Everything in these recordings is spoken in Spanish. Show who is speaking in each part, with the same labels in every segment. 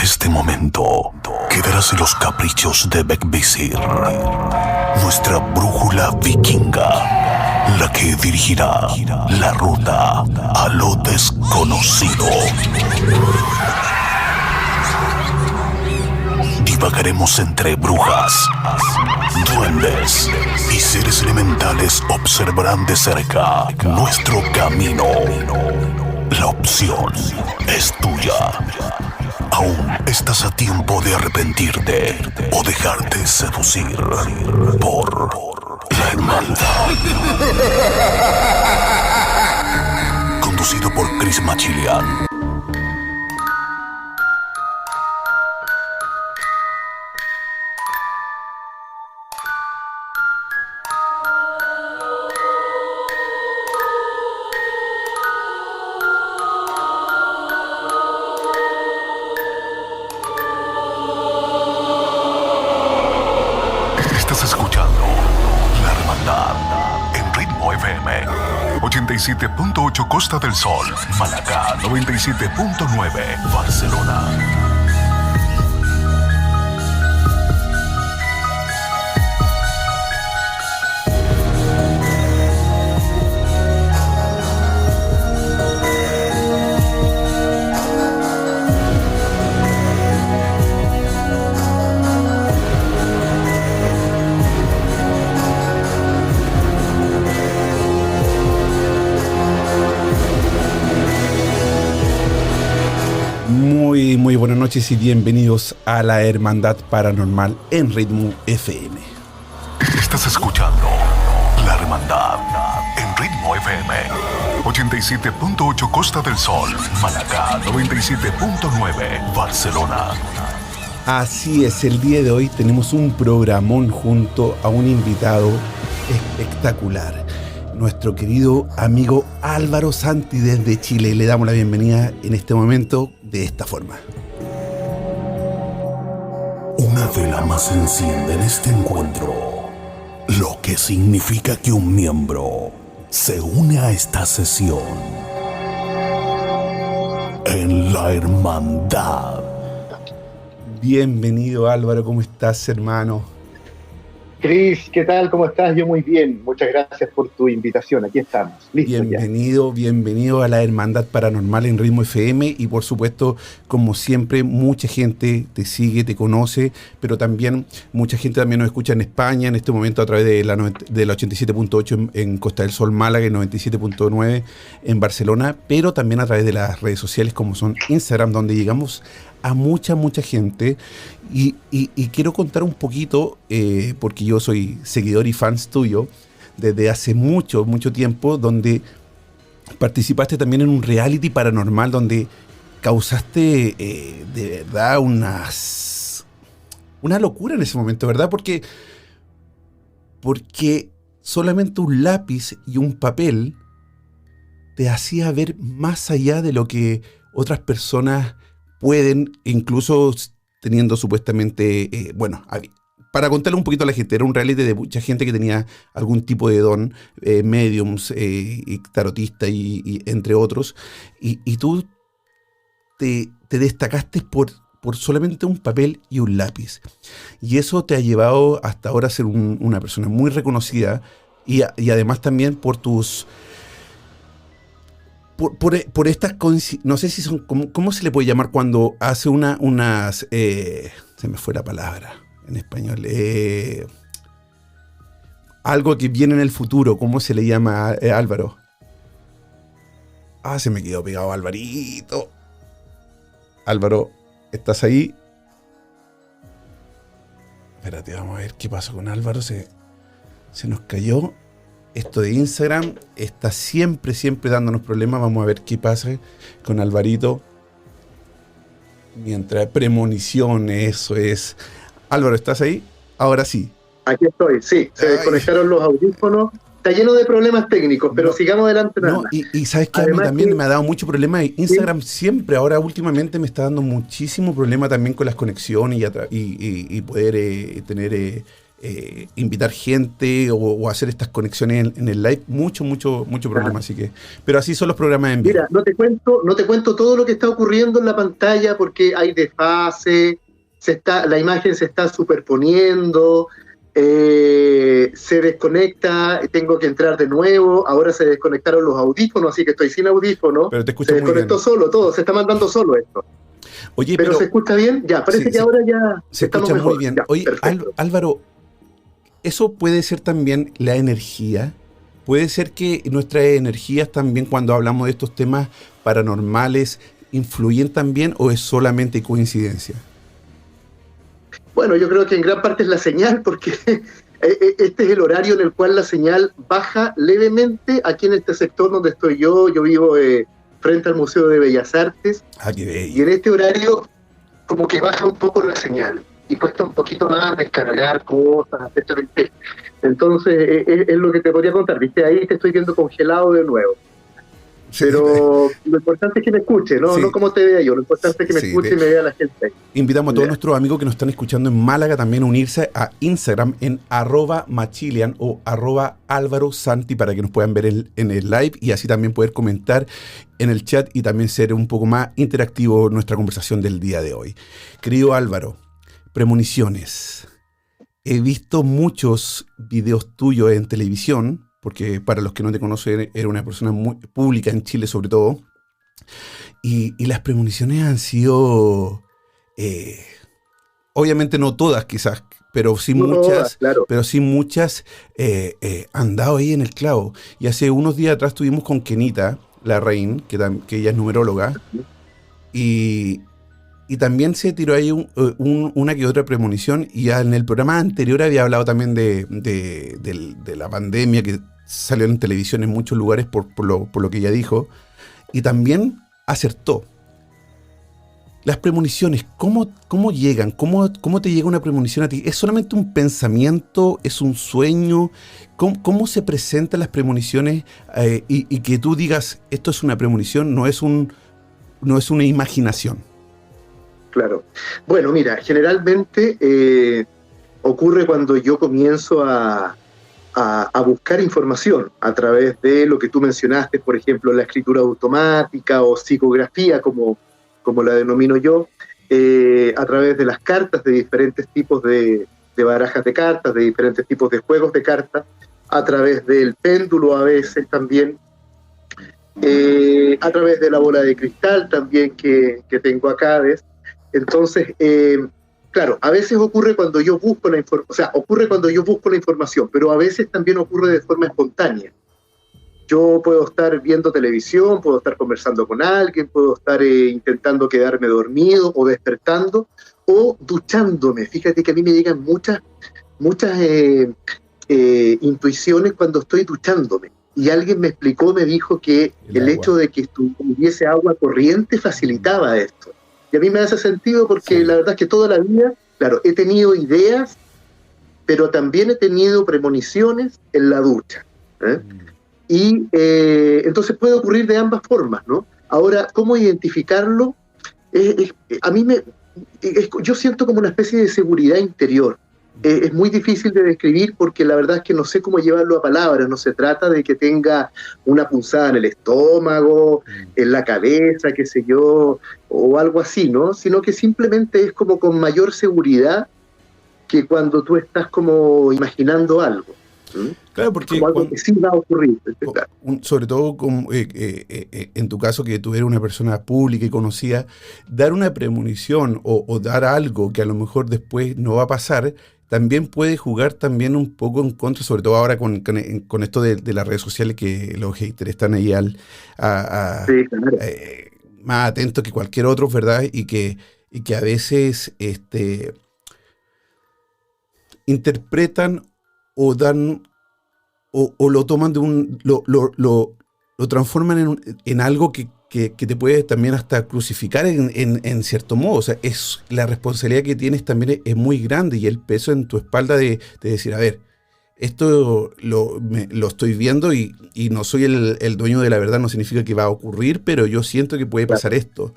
Speaker 1: este momento quedarás en los caprichos de Beckvisir, nuestra brújula vikinga, la que dirigirá la ruta a lo desconocido. Divagaremos entre brujas, duendes y seres elementales. Observarán de cerca nuestro camino. La opción es tuya. Aún estás a tiempo de arrepentirte o dejarte seducir por la hermandad. Conducido por Chris Machilian. Estás escuchando La Hermandad en Ritmo FM 87.8 Costa del Sol, Malacá 97.9 Barcelona.
Speaker 2: Muy buenas noches y bienvenidos a La Hermandad Paranormal en Ritmo FM.
Speaker 1: Estás escuchando La Hermandad en Ritmo FM 87.8 Costa del Sol, Malacá 97.9 Barcelona.
Speaker 2: Así es, el día de hoy tenemos un programón junto a un invitado espectacular, nuestro querido amigo Álvaro Santi desde Chile. Le damos la bienvenida en este momento de esta forma.
Speaker 1: Una vela más se enciende en este encuentro, lo que significa que un miembro se une a esta sesión en la hermandad.
Speaker 2: Bienvenido, Álvaro, ¿cómo estás, hermano?
Speaker 3: Cris, ¿qué tal? ¿Cómo estás? Yo muy bien. Muchas gracias por tu invitación. Aquí estamos. Listo.
Speaker 2: Bienvenido a La Hermandad Paranormal en Ritmo FM y por supuesto, como siempre, mucha gente te sigue, te conoce, pero también mucha gente también nos escucha en España en este momento a través de la 87.8 en Costa del Sol, Málaga, y 97.9 en Barcelona, pero también a través de las redes sociales como son Instagram, donde llegamos a mucha gente y quiero contar un poquito, porque yo soy seguidor y fans tuyo desde hace mucho tiempo, donde participaste también en un reality paranormal donde causaste de verdad una locura en ese momento, ¿verdad? Porque solamente un lápiz y un papel te hacía ver más allá de lo que otras personas pueden, incluso teniendo supuestamente, para contarle un poquito a la gente, era un reality de mucha gente que tenía algún tipo de don, mediums, y tarotista y entre otros, y tú te destacaste por solamente un papel y un lápiz, y eso te ha llevado hasta ahora a ser una persona muy reconocida y además también por tus... Por estas, no sé si son, ¿cómo se le puede llamar cuando hace unas, se me fue la palabra en español, algo que viene en el futuro, ¿cómo se le llama, Álvaro? Se me quedó pegado Alvarito. Álvaro, ¿estás ahí? Espérate, vamos a ver qué pasó con Álvaro, se nos cayó. Esto de Instagram está siempre dándonos problemas. Vamos a ver qué pasa con Alvarito. Mientras premonición, eso es. Álvaro, ¿estás ahí? Ahora sí.
Speaker 3: Aquí estoy, sí. Se desconectaron los audífonos. Está lleno de problemas técnicos, pero sigamos adelante.
Speaker 2: No, y sabes que además a mí también me ha dado mucho problema. Instagram siempre, ahora últimamente me está dando muchísimo problema también con las conexiones y poder tener invitar gente o hacer estas conexiones en el live, mucho programa, así que, pero así son los programas en vivo.
Speaker 3: Mira, no te cuento todo lo que está ocurriendo en la pantalla porque hay desfase, la imagen se está superponiendo, se desconecta, tengo que entrar de nuevo, ahora se desconectaron los audífonos, así que estoy sin audífonos,
Speaker 2: pero te escucho
Speaker 3: se desconectó
Speaker 2: muy bien.
Speaker 3: Solo, todo, se está mandando solo esto.
Speaker 2: Oye,
Speaker 3: pero ¿se escucha bien? Ya, parece que ahora ya
Speaker 2: se escucha
Speaker 3: mejor.
Speaker 2: Muy bien.
Speaker 3: Ya,
Speaker 2: oye, Álvaro, ¿eso puede ser también la energía? ¿Puede ser que nuestras energías también, cuando hablamos de estos temas paranormales, influyen también o es solamente coincidencia?
Speaker 3: Bueno, yo creo que en gran parte es la señal, porque este es el horario en el cual la señal baja levemente aquí en este sector donde estoy yo. Yo vivo frente al Museo de Bellas Artes.
Speaker 2: Ah, qué bello.
Speaker 3: Y en este horario como que baja un poco la señal y cuesta un poquito más descargar cosas, etc. Entonces es lo que te podría contar, ¿viste? Ahí te estoy viendo congelado de nuevo. Pero lo importante es que me escuche, ¿no? Sí. No como te vea yo, lo importante es que me escuche y me vea la gente.
Speaker 2: Invitamos a todos nuestros amigos que nos están escuchando en Málaga también a unirse a Instagram en @machilian o @alvarosanti para que nos puedan ver en el live y así también poder comentar en el chat y también ser un poco más interactivo en nuestra conversación del día de hoy. Querido Álvaro, premoniciones. He visto muchos videos tuyos en televisión, porque para los que no te conocen, eres una persona muy pública en Chile sobre todo, y las premoniciones han sido, obviamente no todas quizás, pero sí muchas, claro. Pero sí muchas han dado ahí en el clavo. Y hace unos días atrás estuvimos con Kenita Larraín, que ella es numeróloga, y también se tiró ahí una que otra premonición, y en el programa anterior había hablado también de la pandemia que salió en televisión en muchos lugares por lo que ella dijo, y también acertó. Las premoniciones, ¿cómo llegan? ¿Cómo te llega una premonición a ti? ¿Es solamente un pensamiento? ¿Es un sueño? ¿Cómo se presentan las premoniciones y que tú digas, esto es una premonición, no es una imaginación?
Speaker 3: Claro. Bueno, mira, generalmente ocurre cuando yo comienzo a buscar información a través de lo que tú mencionaste, por ejemplo, la escritura automática o psicografía, como la denomino yo, a través de las cartas, de diferentes tipos de barajas de cartas, de diferentes tipos de juegos de cartas, a través del péndulo a veces también, a través de la bola de cristal también que tengo acá, ¿ves? Entonces, claro, a veces ocurre cuando yo busco la información, pero a veces también ocurre de forma espontánea. Yo puedo estar viendo televisión, puedo estar conversando con alguien, puedo estar intentando quedarme dormido o despertando o duchándome. Fíjate que a mí me llegan muchas intuiciones cuando estoy duchándome. Y alguien me dijo que el hecho de que hubiese agua corriente facilitaba esto. Y a mí me hace sentido porque la verdad es que toda la vida, claro, he tenido ideas, pero también he tenido premoniciones en la ducha. Y entonces puede ocurrir de ambas formas, ¿no? Ahora, ¿cómo identificarlo? A mí yo siento como una especie de seguridad interior. Es muy difícil de describir porque la verdad es que no sé cómo llevarlo a palabras. No se trata de que tenga una punzada en el estómago, en la cabeza, qué sé yo, o algo así, ¿no? Sino que simplemente es como con mayor seguridad que cuando tú estás como imaginando algo.
Speaker 2: Claro, porque
Speaker 3: como algo que sí va a ocurrir.
Speaker 2: Sobre todo en tu caso, que tú eres una persona pública y conocida, dar una premonición o dar algo que a lo mejor después no va a pasar, también puede jugar también un poco en contra, sobre todo ahora con esto de las redes sociales, que los haters están ahí
Speaker 3: sí, claro.
Speaker 2: Más atentos que cualquier otro, ¿verdad? Y que a veces interpretan o dan o lo toman lo transforman en algo que te puede también hasta crucificar en cierto modo. O sea, la responsabilidad que tienes también es muy grande, y el peso en tu espalda de decir, a ver, esto lo estoy viendo y no soy el dueño de la verdad, no significa que va a ocurrir, pero yo siento que puede pasar esto.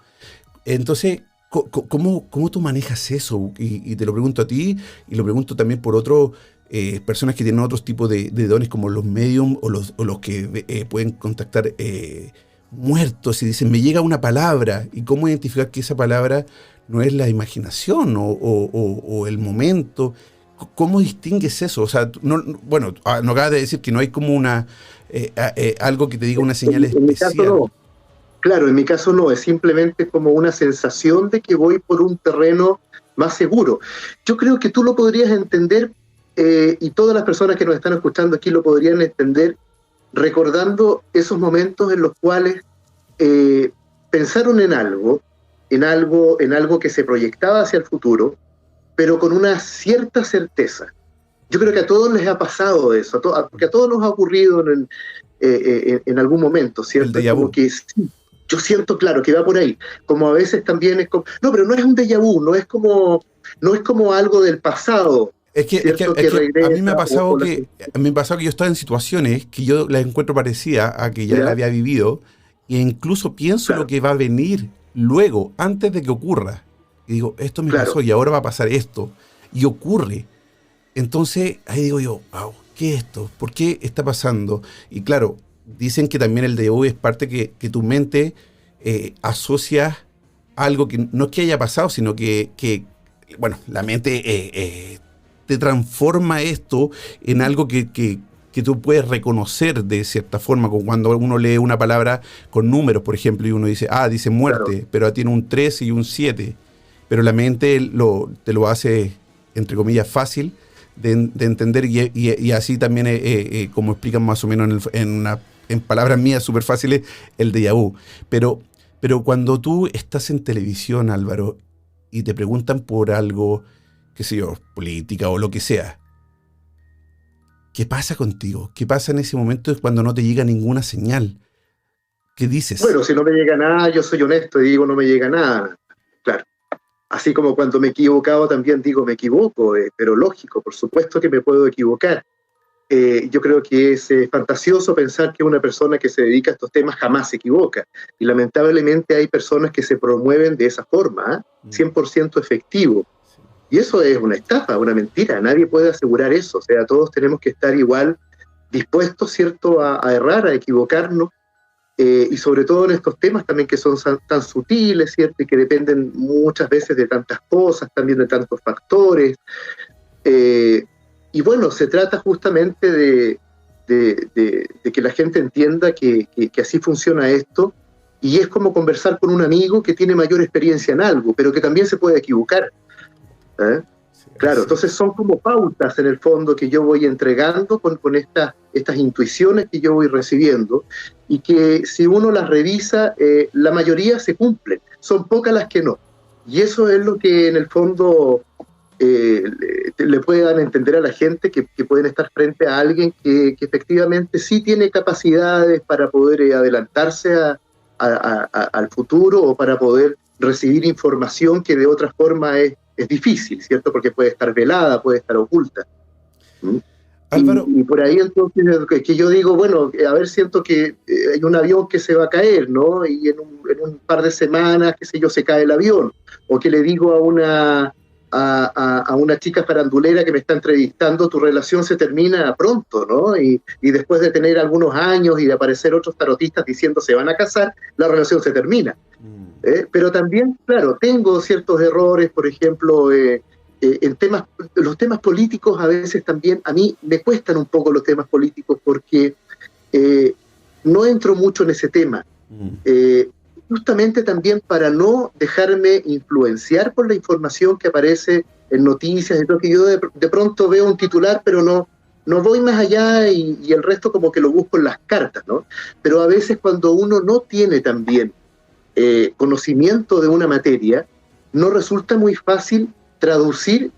Speaker 2: Entonces, ¿Cómo tú manejas eso? Y te lo pregunto a ti, y lo pregunto también por otros personas que tienen otros tipos de dones, como los medium o los que pueden contactar muertos y dicen, me llega una palabra, y cómo identificar que esa palabra no es la imaginación o el momento. ¿Cómo distingues eso? O sea, bueno, no acabas de decir que no hay como algo que te diga una señal
Speaker 3: En mi caso
Speaker 2: especial.
Speaker 3: no. Claro, en mi caso no, es simplemente como una sensación de que voy por un terreno más seguro. Yo creo que tú lo podrías entender, y todas las personas que nos están escuchando aquí lo podrían entender, recordando esos momentos en los cuales pensaron en algo que se proyectaba hacia el futuro, pero con una cierta certeza. Yo creo que a todos les ha pasado eso, porque a todos nos ha ocurrido en algún momento, ¿cierto?
Speaker 2: El déjà vu.
Speaker 3: Como que sí, yo siento, claro, que va por ahí. Como a veces también es como... No, pero no es un déjà vu, no es como algo del pasado,
Speaker 2: Es que, es que,
Speaker 3: ¿cierto?
Speaker 2: es
Speaker 3: Que
Speaker 2: que a mí me ha
Speaker 3: regresa
Speaker 2: pasado que yo estaba en situaciones que yo las encuentro parecidas a que ya la
Speaker 3: ¿Ya?
Speaker 2: había vivido, e incluso pienso lo
Speaker 3: Claro,
Speaker 2: que va a venir luego, antes de que ocurra. Y digo, esto me
Speaker 3: claro.
Speaker 2: pasó y ahora va a pasar esto. Y ocurre. Entonces, ahí digo yo, wow, ¿qué es esto? ¿Por qué está pasando? Y claro, dicen que también el déjà vu es parte que tu mente asocia algo que no es que haya pasado, sino bueno, la mente te transforma esto en algo que tú puedes reconocer de cierta forma, como cuando uno lee una palabra con números, por ejemplo, y uno dice, dice
Speaker 3: Claro.
Speaker 2: muerte, pero tiene un 3 y un 7, pero la mente te lo hace, entre comillas, fácil de entender, y así también, como explican más o menos en palabras mías súper fáciles, el déjà vu. Pero cuando tú estás en televisión, Álvaro, y te preguntan por algo, qué sé yo, política o lo que sea, ¿qué pasa contigo? ¿Qué pasa en ese momento cuando no te llega ninguna señal? ¿Qué dices?
Speaker 3: Bueno, si no me llega nada, yo soy honesto y digo no me llega nada. Claro. Así como cuando me he equivocado también digo me equivoco, pero lógico, por supuesto que me puedo equivocar. Yo creo que es fantasioso pensar que una persona que se dedica a estos temas jamás se equivoca. Y lamentablemente hay personas que se promueven de esa forma, 100% efectivo. Y eso es una estafa, una mentira. Nadie puede asegurar eso. O sea, todos tenemos que estar igual dispuestos, ¿cierto?, a errar, a equivocarnos. Y sobre todo en estos temas también que son tan sutiles, ¿cierto? Y que dependen muchas veces de tantas cosas, también de tantos factores. Y bueno, se trata justamente de que la gente entienda que así funciona esto, y es como conversar con un amigo que tiene mayor experiencia en algo, pero que también se puede equivocar. ¿Eh? Claro, entonces son como pautas en el fondo que yo voy entregando con estas intuiciones que yo voy recibiendo, y que si uno las revisa, la mayoría se cumplen, son pocas las que no. Y eso es lo que en el fondo le puedan entender a la gente, que pueden estar frente a alguien que efectivamente sí tiene capacidades para poder adelantarse al futuro, o para poder recibir información que de otra forma es difícil, ¿cierto? Porque puede estar velada, puede estar oculta. ¿Mm?
Speaker 2: Álvaro,
Speaker 3: Y por ahí entonces que yo digo, bueno, a ver, siento que hay un avión que se va a caer, ¿no? Y en un par de semanas, qué sé yo, se cae el avión. O que le digo a una chica farandulera que me está entrevistando, tu relación se termina pronto, ¿no? Y después de tener algunos años y de aparecer otros tarotistas diciendo se van a casar, la relación se termina. Pero también, claro, tengo ciertos errores, por ejemplo, los temas políticos a veces también, a mí me cuestan un poco los temas políticos, porque no entro mucho en ese tema. Justamente también para no dejarme influenciar por la información que aparece en noticias, y todo, que yo de pronto veo un titular, pero no voy más allá, y el resto como que lo busco en las cartas, ¿no? Pero a veces cuando uno no tiene también conocimiento de una materia, no resulta muy fácil traducir,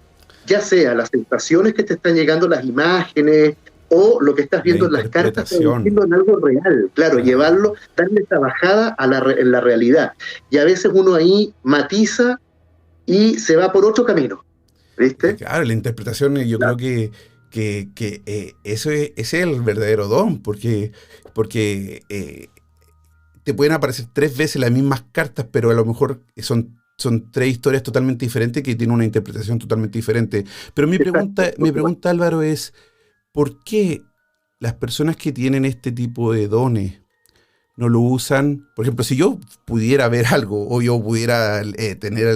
Speaker 3: ya sea las sensaciones que te están llegando, las imágenes, o lo que estás
Speaker 2: la
Speaker 3: viendo en las cartas,
Speaker 2: interpretación.
Speaker 3: traducirlo en algo real, claro, llevarlo, darle esa bajada en la realidad. Y a veces uno ahí matiza y se va por otro camino, ¿viste?
Speaker 2: Claro, la interpretación, yo
Speaker 3: Claro.
Speaker 2: creo que ese es el verdadero don, porque te pueden aparecer 3 veces las mismas cartas, pero a lo mejor son son tres historias totalmente diferentes que tienen una interpretación totalmente diferente. Pero mi pregunta, Álvaro, es ¿por qué las personas que tienen este tipo de dones no lo usan? Por ejemplo, si yo pudiera ver algo o yo pudiera tener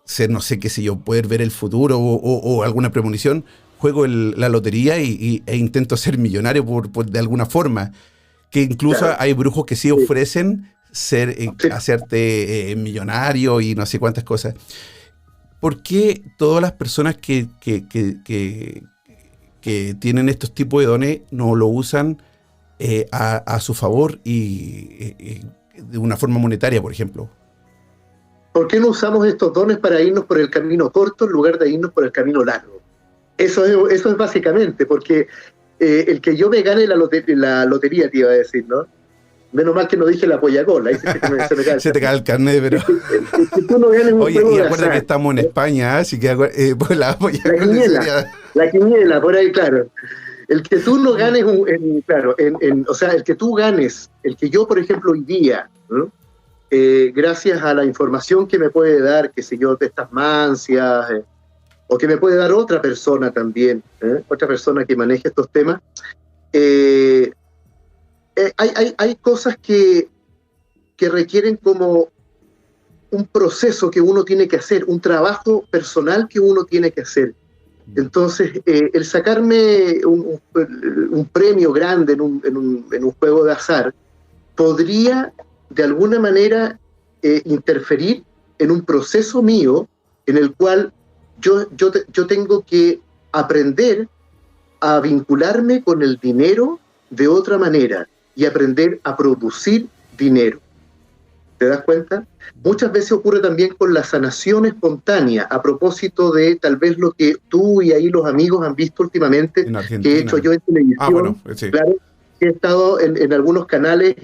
Speaker 2: ser, no sé qué sé yo, poder ver el futuro o alguna premonición, juego la lotería e intento ser millonario de alguna forma. Que incluso hay brujos que sí ofrecen hacerte millonario y no sé cuántas cosas. ¿Por qué todas las personas que tienen estos tipos de dones no lo usan a su favor y de una forma monetaria, por ejemplo?
Speaker 3: ¿Por qué no usamos estos dones para irnos por el camino corto en lugar de irnos por el camino largo? Eso es básicamente, porque el que yo me gane la lotería, te iba a decir, ¿no? Menos mal que no dije la polla-gol, ahí
Speaker 2: se te cae el carnet, pero...
Speaker 3: que tú no ganes un
Speaker 2: Oye,
Speaker 3: juego
Speaker 2: y
Speaker 3: de
Speaker 2: acuérdate
Speaker 3: azar,
Speaker 2: que estamos en España, así que pues la polla-gol sería...
Speaker 3: La quiniela, por ahí, claro. El que tú no ganes, o sea, el que tú ganes, el que yo, por ejemplo, hoy día, ¿no? Gracias a la información que me puede dar, qué sé yo, de estas mancias, o que me puede dar otra persona también, otra persona que maneje estos temas, hay cosas que requieren como un proceso que uno tiene que hacer, un trabajo personal que uno tiene que hacer. Entonces, el sacarme un premio grande en un juego de azar podría, de alguna manera, interferir en un proceso mío en el cual yo tengo que aprender a vincularme con el dinero de otra manera y aprender a producir dinero. ¿Te das cuenta? Muchas veces ocurre también con la sanación espontánea, a propósito de tal vez lo que tú y ahí los amigos han visto últimamente, que he hecho yo en televisión.
Speaker 2: Sí.
Speaker 3: Claro, he estado en algunos canales,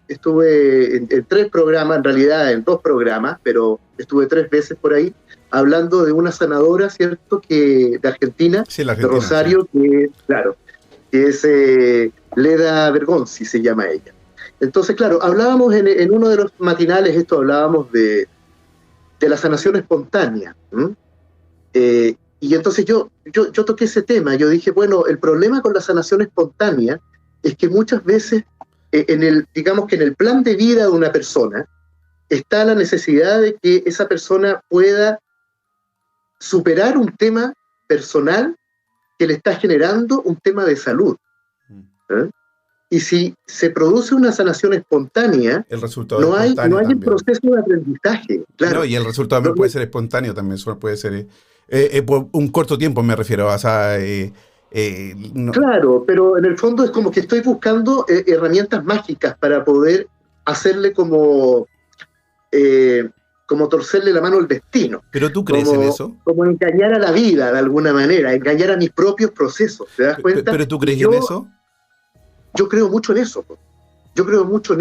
Speaker 3: estuve en 3 programas, en realidad en 2 programas, pero estuve 3 veces por ahí, hablando de una sanadora, ¿cierto?, de Argentina,
Speaker 2: sí,
Speaker 3: de Rosario, sí. que es Leda Bergonzi, se llama ella. Entonces, claro, hablábamos en uno de los matinales, hablábamos de la sanación espontánea. Y entonces yo toqué ese tema, yo dije, bueno, el problema con la sanación espontánea es que muchas veces, digamos que en el plan de vida de una persona, está la necesidad de que esa persona pueda superar un tema personal que le está generando un tema de salud. Y si se produce una sanación espontánea,
Speaker 2: el resultado
Speaker 3: no hay
Speaker 2: también.
Speaker 3: un proceso de aprendizaje. Claro.
Speaker 2: No, y el resultado también puede ser espontáneo, también puede ser por un corto tiempo, me refiero. O sea, no.
Speaker 3: Claro, pero en el fondo es como que estoy buscando herramientas mágicas para poder hacerle como torcerle la mano al destino.
Speaker 2: ¿Pero tú crees en eso?
Speaker 3: Como engañar a la vida, de alguna manera, engañar a mis propios procesos, ¿te das cuenta?
Speaker 2: ¿Pero tú crees en eso?
Speaker 3: Yo creo mucho en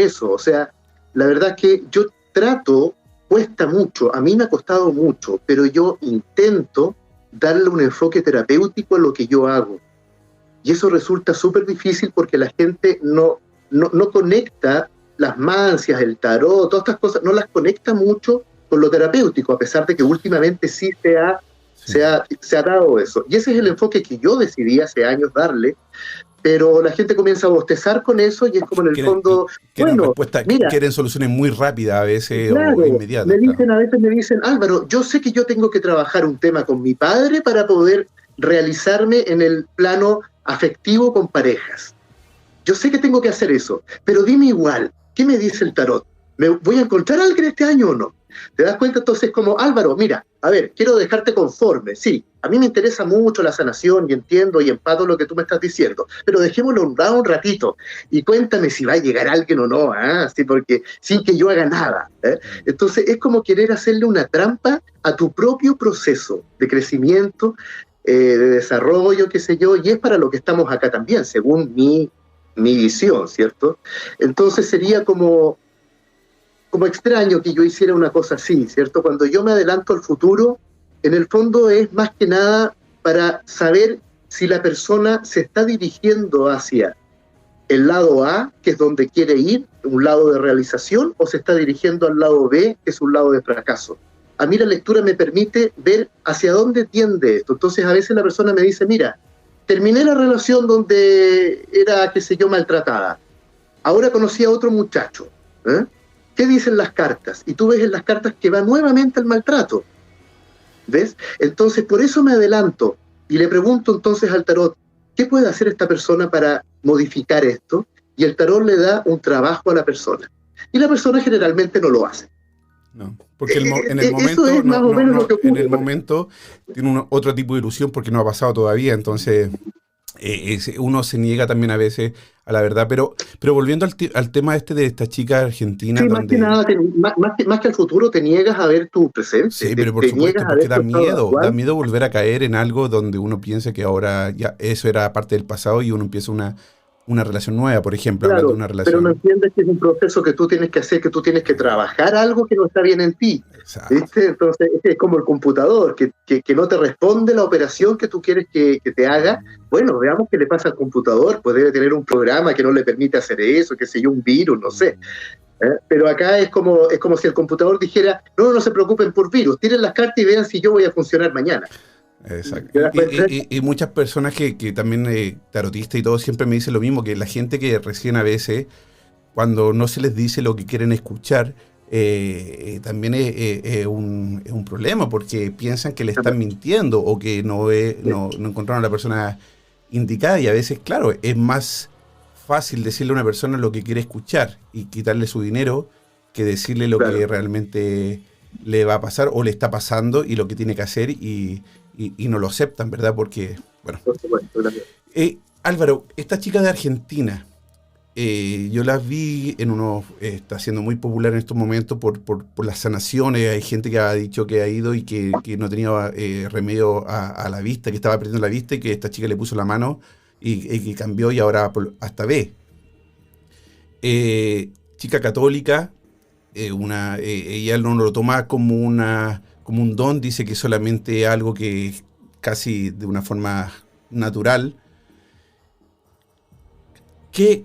Speaker 3: eso. O sea, la verdad que yo cuesta mucho, a mí me ha costado mucho, pero yo intento darle un enfoque terapéutico a lo que yo hago. Y eso resulta súper difícil porque la gente no conecta las mancias, el tarot, todas estas cosas, no las conecta mucho con lo terapéutico, a pesar de que últimamente sí se ha dado eso. Y ese es el enfoque que yo decidí hace años darle, pero la gente comienza a bostezar con eso y es como en el fondo...
Speaker 2: Quieren soluciones muy rápidas a veces,
Speaker 3: claro,
Speaker 2: o inmediatas.
Speaker 3: A veces me dicen, Álvaro, yo sé que yo tengo que trabajar un tema con mi padre para poder realizarme en el plano afectivo con parejas. Yo sé que tengo que hacer eso, pero dime igual, ¿qué me dice el tarot? ¿Me voy a encontrar a alguien este año o no? ¿Te das cuenta? Entonces, como, Álvaro, mira, a ver, quiero dejarte conforme. Sí, a mí me interesa mucho la sanación y entiendo y empato lo que tú me estás diciendo, pero dejémoslo un ratito y cuéntame si va a llegar alguien o no, sí, porque sin que yo haga nada. Entonces, es como querer hacerle una trampa a tu propio proceso de crecimiento, de desarrollo, qué sé yo, y es para lo que estamos acá también, según mi visión, ¿cierto? Entonces sería como extraño que yo hiciera una cosa así, ¿cierto? Cuando yo me adelanto al futuro, en el fondo es más que nada para saber si la persona se está dirigiendo hacia el lado A, que es donde quiere ir, un lado de realización, o se está dirigiendo al lado B, que es un lado de fracaso. A mí la lectura me permite ver hacia dónde tiende esto. Entonces a veces la persona me dice, mira, terminé la relación donde era, qué sé yo, maltratada. Ahora conocí a otro muchacho. ¿Eh? ¿Qué dicen las cartas? Y tú ves en las cartas que va nuevamente al maltrato. ¿Ves? Entonces, por eso me adelanto y le pregunto entonces al tarot, ¿qué puede hacer esta persona para modificar esto? Y el tarot le da un trabajo a la persona. Y la persona generalmente no lo hace.
Speaker 2: No, porque en el
Speaker 3: Eso
Speaker 2: momento,
Speaker 3: es más o menos lo que ocurre.
Speaker 2: en el momento tiene otro tipo de ilusión porque no ha pasado todavía, entonces uno se niega también a veces a la verdad, pero volviendo al tema de esta chica argentina,
Speaker 3: Sí,
Speaker 2: donde...
Speaker 3: más que nada, más que al futuro te niegas a ver tu presente.
Speaker 2: Sí, pero por
Speaker 3: te
Speaker 2: supuesto,
Speaker 3: niegas a
Speaker 2: porque
Speaker 3: ver tu estado
Speaker 2: da
Speaker 3: actual.
Speaker 2: miedo volver a caer en algo donde uno piensa que ahora ya eso era parte del pasado y uno empieza una relación nueva, por ejemplo, hablando de
Speaker 3: Claro,
Speaker 2: una
Speaker 3: pero no
Speaker 2: relación...
Speaker 3: entiendes que es un proceso que tú tienes que hacer, que tú tienes que trabajar algo que no está bien en ti.
Speaker 2: Exacto.
Speaker 3: ¿Viste? Entonces, es como el computador, que no te responde la operación que tú quieres que te haga. Bueno, veamos qué le pasa al computador, pues debe tener un programa que no le permite hacer eso, qué sé yo, un virus, no sé. Pero acá es como si el computador dijera, no se preocupen por virus, tiren las cartas y vean si yo voy a funcionar mañana.
Speaker 2: Exacto.
Speaker 3: ¿Te das cuenta?
Speaker 2: Y muchas personas que también, tarotistas y todo, siempre me dicen lo mismo, que la gente que recién a veces, cuando no se les dice lo que quieren escuchar, también es un problema, porque piensan que le están mintiendo o que no encontraron a la persona indicada, y a veces, claro, es más fácil decirle a una persona lo que quiere escuchar y quitarle su dinero que decirle lo que realmente le va a pasar o le está pasando y lo que tiene que hacer y no lo aceptan, ¿verdad? Porque, bueno.
Speaker 3: Por supuesto, gracias.
Speaker 2: Álvaro, esta chica de Argentina, yo la vi está siendo muy popular en estos momentos por las sanaciones. Hay gente que ha dicho que ha ido y que no tenía remedio a la vista, que estaba perdiendo la vista y que esta chica le puso la mano y que cambió y ahora hasta ve. Chica católica, ella no lo toma como un don, dice que solamente algo que casi de una forma natural. ¿Qué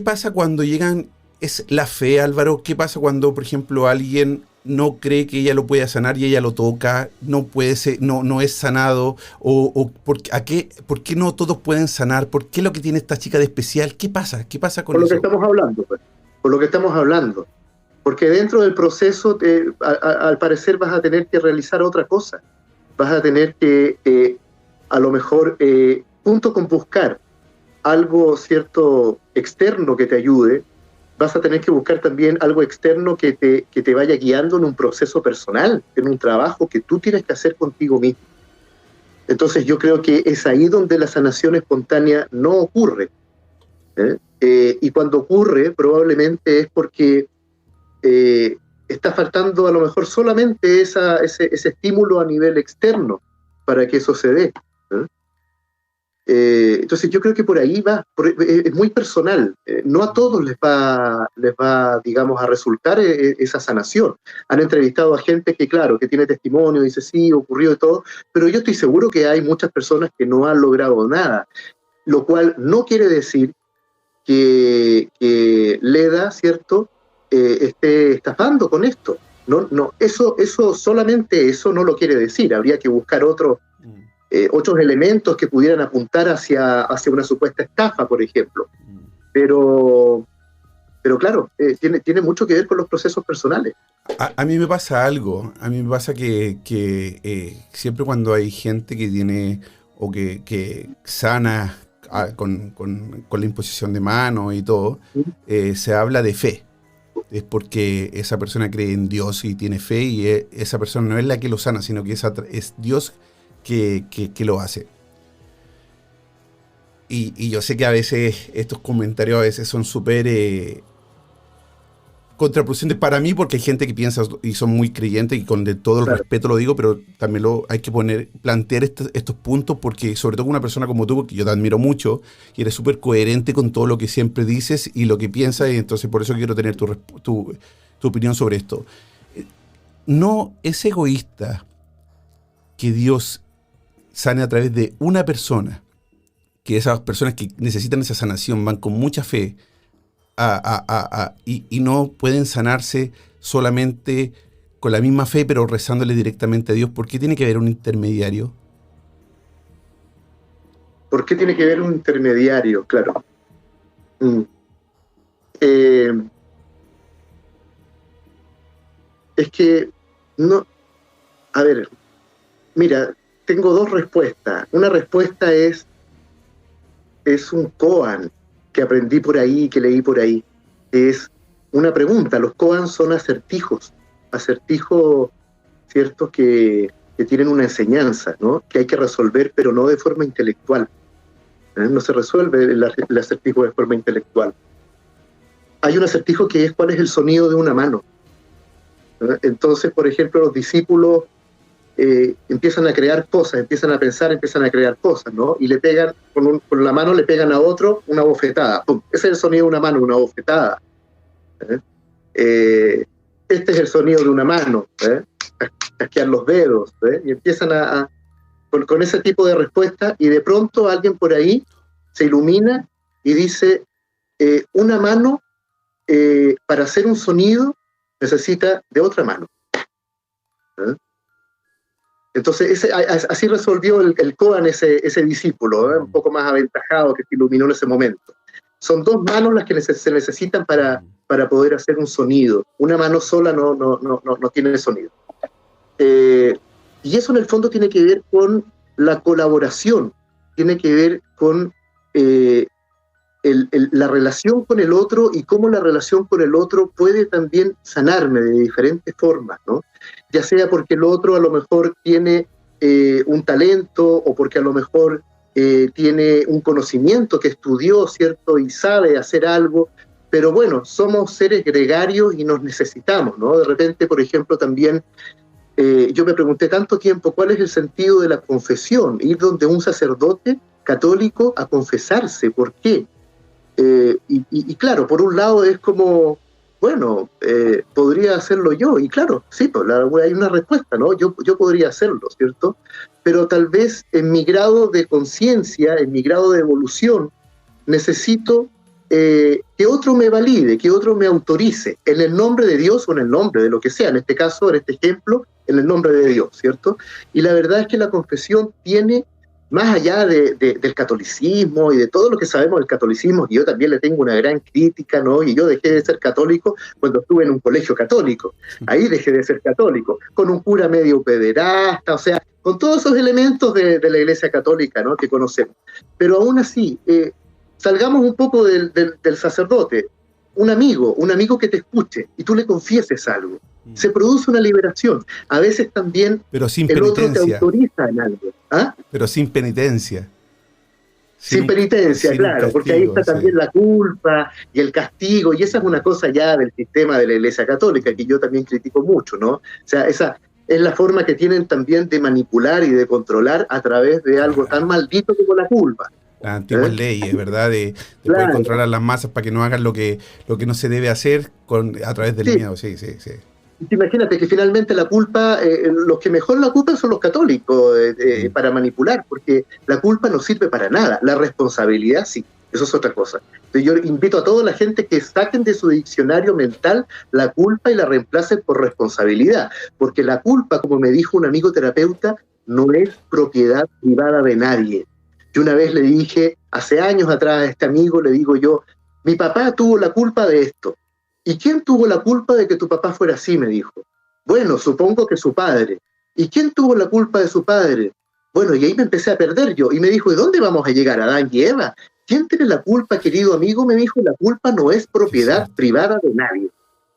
Speaker 2: pasa cuando llegan? ¿Es la fe, Álvaro? ¿Qué pasa cuando, por ejemplo, alguien no cree que ella lo pueda sanar y ella lo toca, no puede ser, no es sanado? ¿Por qué no todos pueden sanar? ¿Por qué lo que tiene esta chica de especial? ¿Qué pasa? ¿Qué pasa con
Speaker 3: Por lo
Speaker 2: eso?
Speaker 3: que estamos hablando, pues. Por lo que estamos hablando. Porque dentro del proceso, al parecer, vas a tener que realizar otra cosa. Vas a tener que, a lo mejor, junto con buscar algo cierto externo que te ayude, vas a tener que buscar también algo externo que te vaya guiando en un proceso personal, en un trabajo que tú tienes que hacer contigo mismo. Entonces yo creo que es ahí donde la sanación espontánea no ocurre. Y cuando ocurre, probablemente es porque está faltando a lo mejor solamente ese estímulo a nivel externo para que eso se dé. Entonces yo creo que por ahí va, es muy personal. No a todos les va, digamos, a resultar esa sanación. Han entrevistado a gente que, claro, que tiene testimonio, dice sí, ocurrió y todo, pero yo estoy seguro que hay muchas personas que no han logrado nada, lo cual no quiere decir que Leda, ¿cierto?, esté estafando con esto. No, eso solamente eso no lo quiere decir. Habría que buscar otros elementos que pudieran apuntar hacia una supuesta estafa, por ejemplo. Pero claro, tiene mucho que ver con los procesos personales.
Speaker 2: A mí me pasa algo. A mí me pasa que siempre cuando hay gente que tiene o que sana con la imposición de mano y todo, se habla de fe. Es porque esa persona cree en Dios y tiene fe, y esa persona no es la que lo sana, sino que es Dios que lo hace. Y yo sé que a veces estos comentarios a veces son súper contraproducentes para mí, porque hay gente que piensa y son muy creyentes, y con todo el respeto lo digo, pero también hay que plantear estos puntos, porque sobre todo una persona como tú, que yo te admiro mucho, y eres súper coherente con todo lo que siempre dices y lo que piensas, y entonces por eso quiero tener tu opinión sobre esto. No es egoísta que Dios sane a través de una persona que esas personas que necesitan esa sanación van con mucha fe y no pueden sanarse solamente con la misma fe, pero rezándole directamente a Dios? ¿Por qué tiene que haber un intermediario?
Speaker 3: ¿Por qué tiene que haber un intermediario? Claro. Es que no. A ver, mira, tengo dos respuestas. Una respuesta es un koan que aprendí por ahí, que leí por ahí. Es una pregunta. Los koan son acertijos, ¿cierto? Que tienen una enseñanza, ¿no? Que hay que resolver, pero no de forma intelectual. No se resuelve el acertijo de forma intelectual. Hay un acertijo que es cuál es el sonido de una mano. Entonces, por ejemplo, los discípulos empiezan a crear cosas, empiezan a pensar, empiezan a crear cosas, ¿no? Y le pegan, con la mano le pegan a otro una bofetada. ¡Pum! Ese es el sonido de una mano, una bofetada. Este es el sonido de una mano, casquear los dedos, y empiezan con ese tipo de respuesta, y de pronto alguien por ahí se ilumina y dice, una mano para hacer un sonido necesita de otra mano. Entonces así resolvió el koan ese discípulo, un poco más aventajado, que se iluminó en ese momento. Son dos manos las que se necesitan para poder hacer un sonido. Una mano sola no tiene sonido. Y eso en el fondo tiene que ver con la colaboración, tiene que ver con la relación con el otro, y cómo la relación con el otro puede también sanarme de diferentes formas, ¿no? Ya sea porque el otro a lo mejor tiene un talento, o porque a lo mejor tiene un conocimiento que estudió, ¿cierto? Y sabe hacer algo, pero bueno, somos seres gregarios y nos necesitamos, ¿no? De repente, por ejemplo, también yo me pregunté tanto tiempo cuál es el sentido de la confesión, ir donde un sacerdote católico a confesarse, ¿por qué? Y claro, por un lado es como, bueno, podría hacerlo yo, y claro, sí, pues hay una respuesta, ¿no? Yo podría hacerlo, ¿cierto? Pero tal vez en mi grado de conciencia, en mi grado de evolución, necesito que otro me valide, que otro me autorice, en el nombre de Dios o en el nombre de lo que sea, en este caso, en este ejemplo, en el nombre de Dios, ¿cierto? Y la verdad es que la confesión tiene, más allá del catolicismo y de todo lo que sabemos del catolicismo, y yo también le tengo una gran crítica, ¿no? Y yo dejé de ser católico cuando estuve en un colegio católico. Ahí dejé de ser católico, con un cura medio pederasta, o sea, con todos esos elementos de la Iglesia Católica, ¿no? Que conocemos. Pero aún así, salgamos un poco del sacerdote. Un amigo que te escuche y tú le confieses algo. Se produce una liberación. A veces también
Speaker 2: pero sin
Speaker 3: el otro te
Speaker 2: penitencia.
Speaker 3: autoriza en algo. ¿Ah?
Speaker 2: Pero sin penitencia.
Speaker 3: Sin penitencia, claro,
Speaker 2: castigo,
Speaker 3: porque ahí está también la culpa y el castigo, y esa es una cosa ya del sistema de la Iglesia Católica que yo también critico mucho, ¿no? O sea, esa es la forma que tienen también de manipular y de controlar a través de algo tan maldito como la culpa.
Speaker 2: Las antiguas leyes, ¿verdad? De poder controlar las masas para que no hagan lo que no se debe hacer a través del miedo. Sí.
Speaker 3: Imagínate que finalmente la culpa, los que mejor la ocupan son los católicos para manipular, porque la culpa no sirve para nada, la responsabilidad sí, eso es otra cosa. Entonces yo invito a toda la gente que saquen de su diccionario mental la culpa y la reemplacen por responsabilidad, porque la culpa, como me dijo un amigo terapeuta, no es propiedad privada de nadie. Yo una vez le dije, hace años atrás a este amigo, le digo yo, mi papá tuvo la culpa de esto. ¿Y quién tuvo la culpa de que tu papá fuera así?, me dijo. Bueno, supongo que su padre. ¿Y quién tuvo la culpa de su padre? Bueno, y ahí me empecé a perder yo. Y me dijo, ¿y dónde vamos a llegar, Adán y Eva? ¿Quién tiene la culpa, querido amigo? Me dijo, la culpa no es propiedad privada de nadie.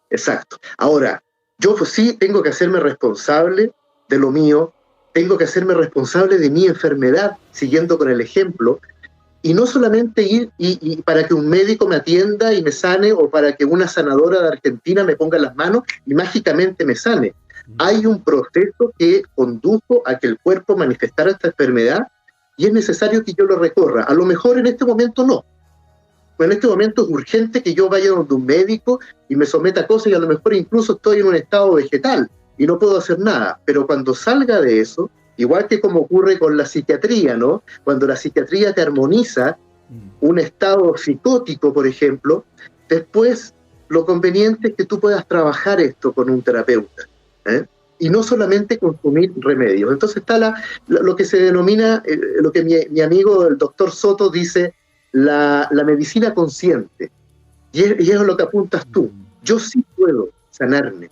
Speaker 3: Exacto. Ahora, yo sí tengo que hacerme responsable de lo mío, tengo que hacerme responsable de mi enfermedad, siguiendo con el ejemplo, y no solamente ir y para que un médico me atienda y me sane, o para que una sanadora de Argentina me ponga las manos y mágicamente me sane. Hay un proceso que condujo a que el cuerpo manifestara esta enfermedad, y es necesario que yo lo recorra. A lo mejor en este momento no. En este momento es urgente que yo vaya donde un médico y me someta a cosas, y a lo mejor incluso estoy en un estado vegetal y no puedo hacer nada. Pero cuando salga de eso, Igual que como ocurre con la psiquiatría, ¿no? Cuando la psiquiatría te armoniza un estado psicótico, por ejemplo, después lo conveniente es que tú puedas trabajar esto con un terapeuta, ¿eh? Y no solamente consumir remedios. Entonces está lo que se denomina, lo que mi amigo el doctor Soto dice, la medicina consciente. Y es lo que apuntas tú. Yo sí puedo sanarme,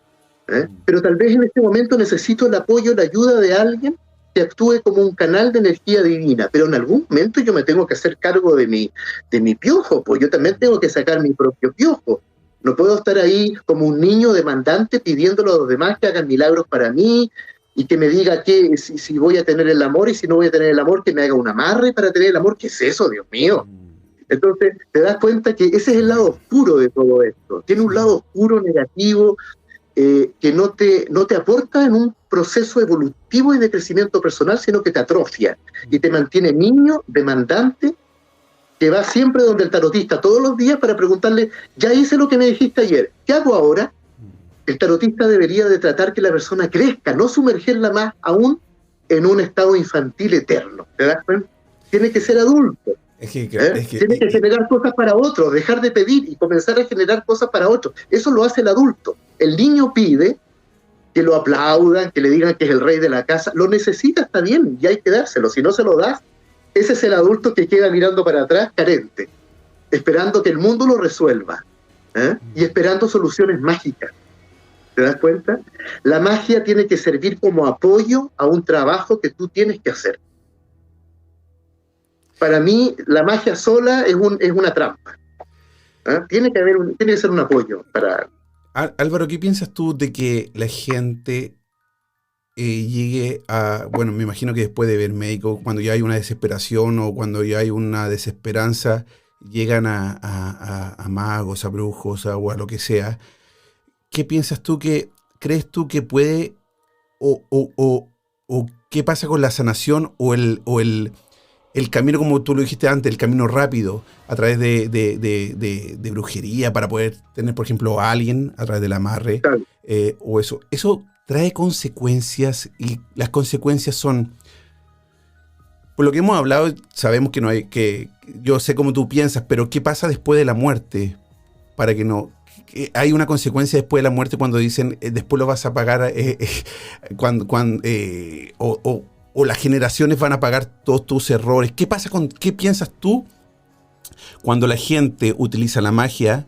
Speaker 3: ¿eh? Pero tal vez en este momento necesito el apoyo, la ayuda de alguien que actúe como un canal de energía divina, pero en algún momento yo me tengo que hacer cargo de mi piojo, pues yo también tengo que sacar mi propio piojo. No puedo estar ahí como un niño demandante pidiéndole a los demás que hagan milagros para mí y que me diga que si voy a tener el amor y si no voy a tener el amor, que me haga un amarre para tener el amor. ¿Qué es eso, Dios mío? Entonces te das cuenta que ese es el lado oscuro de todo esto. Tiene un lado oscuro, negativo, que no te aporta en un proceso evolutivo y de crecimiento personal, sino que te atrofia y te mantiene niño, demandante, que va siempre donde el tarotista todos los días para preguntarle, ya hice lo que me dijiste ayer, ¿qué hago ahora? El tarotista debería de tratar que la persona crezca, no sumergerla más aún en un estado infantil eterno. ¿Te das cuenta? Tiene que ser adulto. Tiene que generar cosas para otros, dejar de pedir y comenzar a generar cosas para otros. Eso lo hace el adulto. El niño pide que lo aplaudan, que le digan que es el rey de la casa. Lo necesita, está bien, y hay que dárselo. Si no se lo das, ese es el adulto que queda mirando para atrás, carente, esperando que el mundo lo resuelva, ¿eh? Y esperando soluciones mágicas. ¿Te das cuenta? La magia tiene que servir como apoyo a un trabajo que tú tienes que hacer. Para mí, la magia sola es una trampa, ¿eh? Tiene que ser un apoyo para...
Speaker 2: Álvaro, ¿qué piensas tú de que la gente llegue a, bueno, me imagino que después de ver médico, cuando ya hay una desesperación o cuando ya hay una desesperanza, llegan a magos, a brujos, o a lo que sea? ¿Qué piensas tú crees tú que puede, o qué pasa con la sanación o el camino, como tú lo dijiste antes, el camino rápido a través de brujería para poder tener, por ejemplo, a alguien a través del amarre,
Speaker 3: Claro.
Speaker 2: o eso trae consecuencias, y las consecuencias son, por lo que hemos hablado, sabemos que no hay, que yo sé cómo tú piensas, pero ¿qué pasa después de la muerte? Para que no... Hay una consecuencia después de la muerte cuando dicen después lo vas a pagar, o las generaciones van a pagar todos tus errores. ¿Qué piensas tú cuando la gente utiliza la magia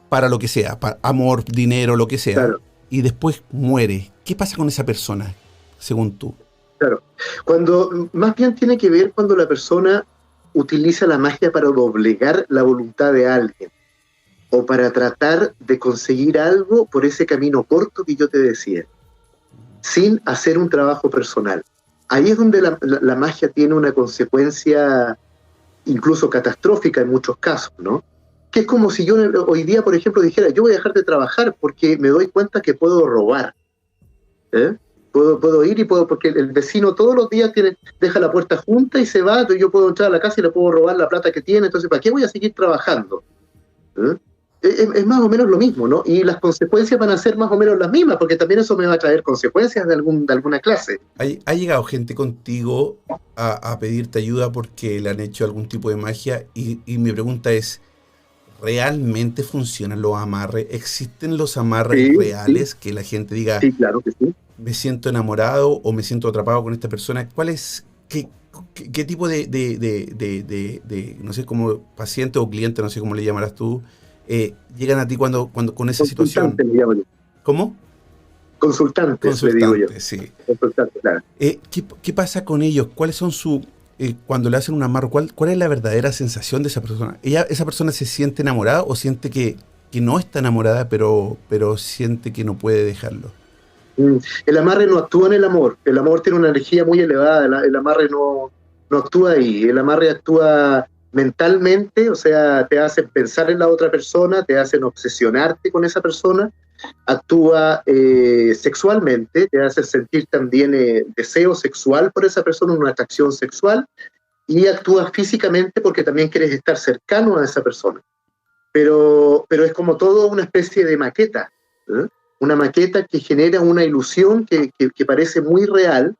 Speaker 2: para lo que sea, para amor, dinero, lo que sea, claro, y después muere? ¿Qué pasa con esa persona, según tú?
Speaker 3: Claro, más bien tiene que ver cuando la persona utiliza la magia para doblegar la voluntad de alguien o para tratar de conseguir algo por ese camino corto que yo te decía, sin hacer un trabajo personal. Ahí es donde la magia tiene una consecuencia incluso catastrófica en muchos casos, ¿no? Que es como si yo hoy día, por ejemplo, dijera, yo voy a dejar de trabajar porque me doy cuenta que puedo robar, ¿eh? Puedo ir y porque el vecino todos los días deja la puerta junta y se va, entonces yo puedo entrar a la casa y le puedo robar la plata que tiene, entonces ¿para qué voy a seguir trabajando? ¿Eh? Es más o menos lo mismo, ¿no? Y las consecuencias van a ser más o menos las mismas, porque también eso me va a traer consecuencias de alguna clase.
Speaker 2: ¿Ha llegado gente contigo a pedirte ayuda porque le han hecho algún tipo de magia? Y mi pregunta es, ¿realmente funcionan los amarres? ¿Existen los amarres reales? Sí. Que la gente diga,
Speaker 3: sí, claro que sí,
Speaker 2: me siento enamorado o me siento atrapado con esta persona. ¿Cuál es, qué tipo de no sé, como paciente o cliente, no sé cómo le llamarás tú, llegan a ti cuando con esa situación? ¿Cómo?
Speaker 3: Consultantes, le digo yo.
Speaker 2: Sí.
Speaker 3: Consultantes, claro.
Speaker 2: ¿Qué pasa con ellos? ¿Cuáles son cuando le hacen un amarro, cuál es la verdadera sensación de esa persona? ¿Esa persona se siente enamorada o siente que no está enamorada, pero siente que no puede dejarlo?
Speaker 3: El amarre no actúa en el amor. El amor tiene una energía muy elevada. El amarre no actúa ahí. El amarre actúa mentalmente, o sea, te hacen pensar en la otra persona, te hacen obsesionarte con esa persona. Actúa sexualmente, te hace sentir también deseo sexual por esa persona, una atracción sexual, y actúa físicamente porque también quieres estar cercano a esa persona. Pero es como todo una especie de maqueta, ¿eh? Una maqueta que genera una ilusión que parece muy real,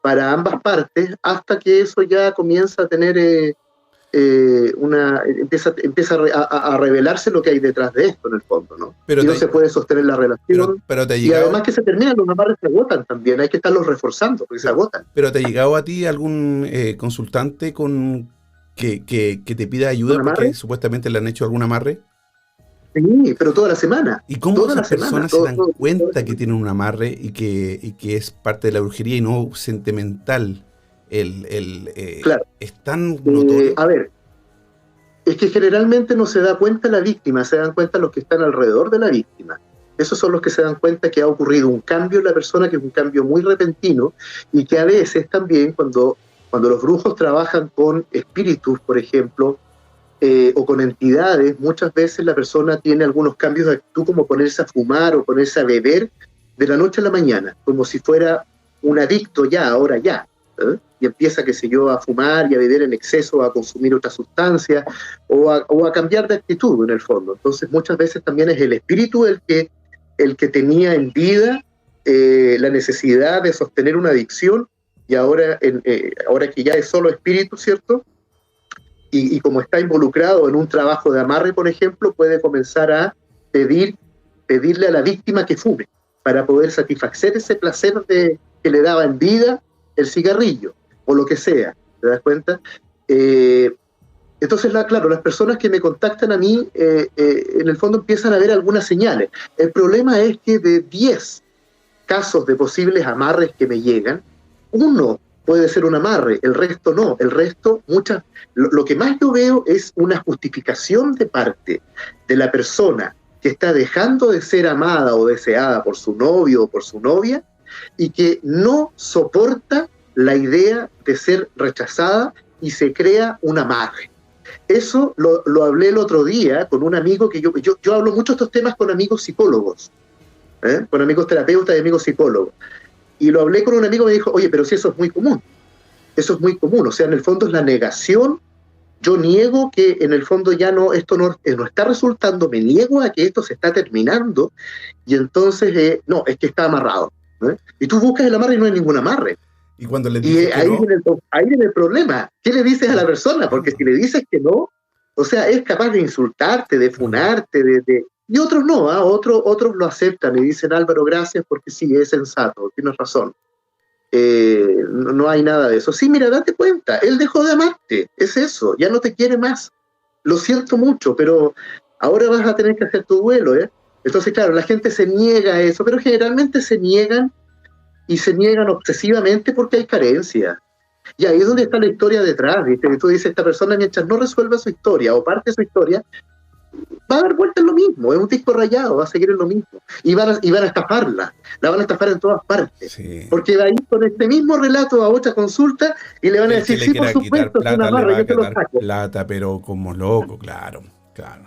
Speaker 3: para ambas partes, hasta que eso ya comienza a tener empieza a revelarse lo que hay detrás de esto en el fondo, ¿no?
Speaker 2: Pero
Speaker 3: y no se puede sostener la relación.
Speaker 2: Pero te ha
Speaker 3: y
Speaker 2: llegado,
Speaker 3: además que se terminan, los amarres se agotan también, hay que estarlos reforzando porque se agotan.
Speaker 2: ¿Pero te ha llegado a ti algún consultante que te pida ayuda porque supuestamente le han hecho algún amarre?
Speaker 3: Sí, pero toda la semana.
Speaker 2: ¿Y cómo esas personas se dan cuenta que tienen un amarre y que es parte de la brujería y no sentimental?
Speaker 3: Claro.
Speaker 2: ¿Es tan notorio?
Speaker 3: A ver, es que generalmente no se da cuenta la víctima, se dan cuenta los que están alrededor de la víctima. Esos son los que se dan cuenta que ha ocurrido un cambio en la persona, que es un cambio muy repentino, y que a veces también cuando los brujos trabajan con espíritus, por ejemplo, o con entidades, muchas veces la persona tiene algunos cambios de actitud, como ponerse a fumar o ponerse a beber de la noche a la mañana, como si fuera un adicto ya, ahora ya. Y empieza, qué sé yo, a fumar y a beber en exceso, a consumir otra sustancia o a cambiar de actitud en el fondo. Entonces muchas veces también es el espíritu el que tenía en vida la necesidad de sostener una adicción, y ahora que ya es solo espíritu, ¿cierto? Y como está involucrado en un trabajo de amarre, por ejemplo, puede comenzar a pedirle a la víctima que fume para poder satisfacer ese placer que le daba en vida el cigarrillo, o lo que sea, ¿te das cuenta? Entonces, claro, las personas que me contactan a mí, en el fondo empiezan a ver algunas señales. El problema es que de 10 casos de posibles amarres que me llegan, uno puede ser un amarre, el resto no. El resto, lo que más yo veo es una justificación de parte de la persona que está dejando de ser amada o deseada por su novio o por su novia, y que no soporta la idea de ser rechazada y se crea un amarre. Eso lo hablé el otro día con un amigo que yo hablo mucho estos temas con amigos psicólogos, con amigos terapeutas y amigos psicólogos. Y lo hablé con un amigo y me dijo, oye, pero si eso es muy común. Eso es muy común. O sea, en el fondo es la negación. Yo niego que en el fondo ya esto no está resultando, me niego a que esto se está terminando, y entonces, no, es que está amarrado. Y tú buscas el amarre y no hay ningún amarre.
Speaker 2: Y cuando le dices que no,
Speaker 3: ahí viene el problema. ¿Qué le dices a la persona? Porque si le dices que no, o sea, es capaz de insultarte, de funarte, y otros no, otros lo aceptan y dicen, Álvaro, gracias, porque sí, es sensato, tienes razón. No hay nada de eso. Sí, mira, date cuenta, él dejó de amarte, es eso, ya no te quiere más. Lo siento mucho, pero ahora vas a tener que hacer tu duelo, Entonces, claro, la gente se niega a eso, pero generalmente se niegan obsesivamente porque hay carencia. Y ahí es donde está la historia detrás, ¿viste? Y tú dices, esta persona, mientras no resuelva su historia o parte de su historia, va a dar vuelta en lo mismo, es un disco rayado, va a seguir en lo mismo. Y van a estafarla, la van a estafar en todas partes.
Speaker 2: Sí.
Speaker 3: Porque va a ir con este mismo relato a otra consulta y le van a decir, sí, por supuesto, es una barra, yo te lo saco.
Speaker 2: Plata, pero como loco, claro.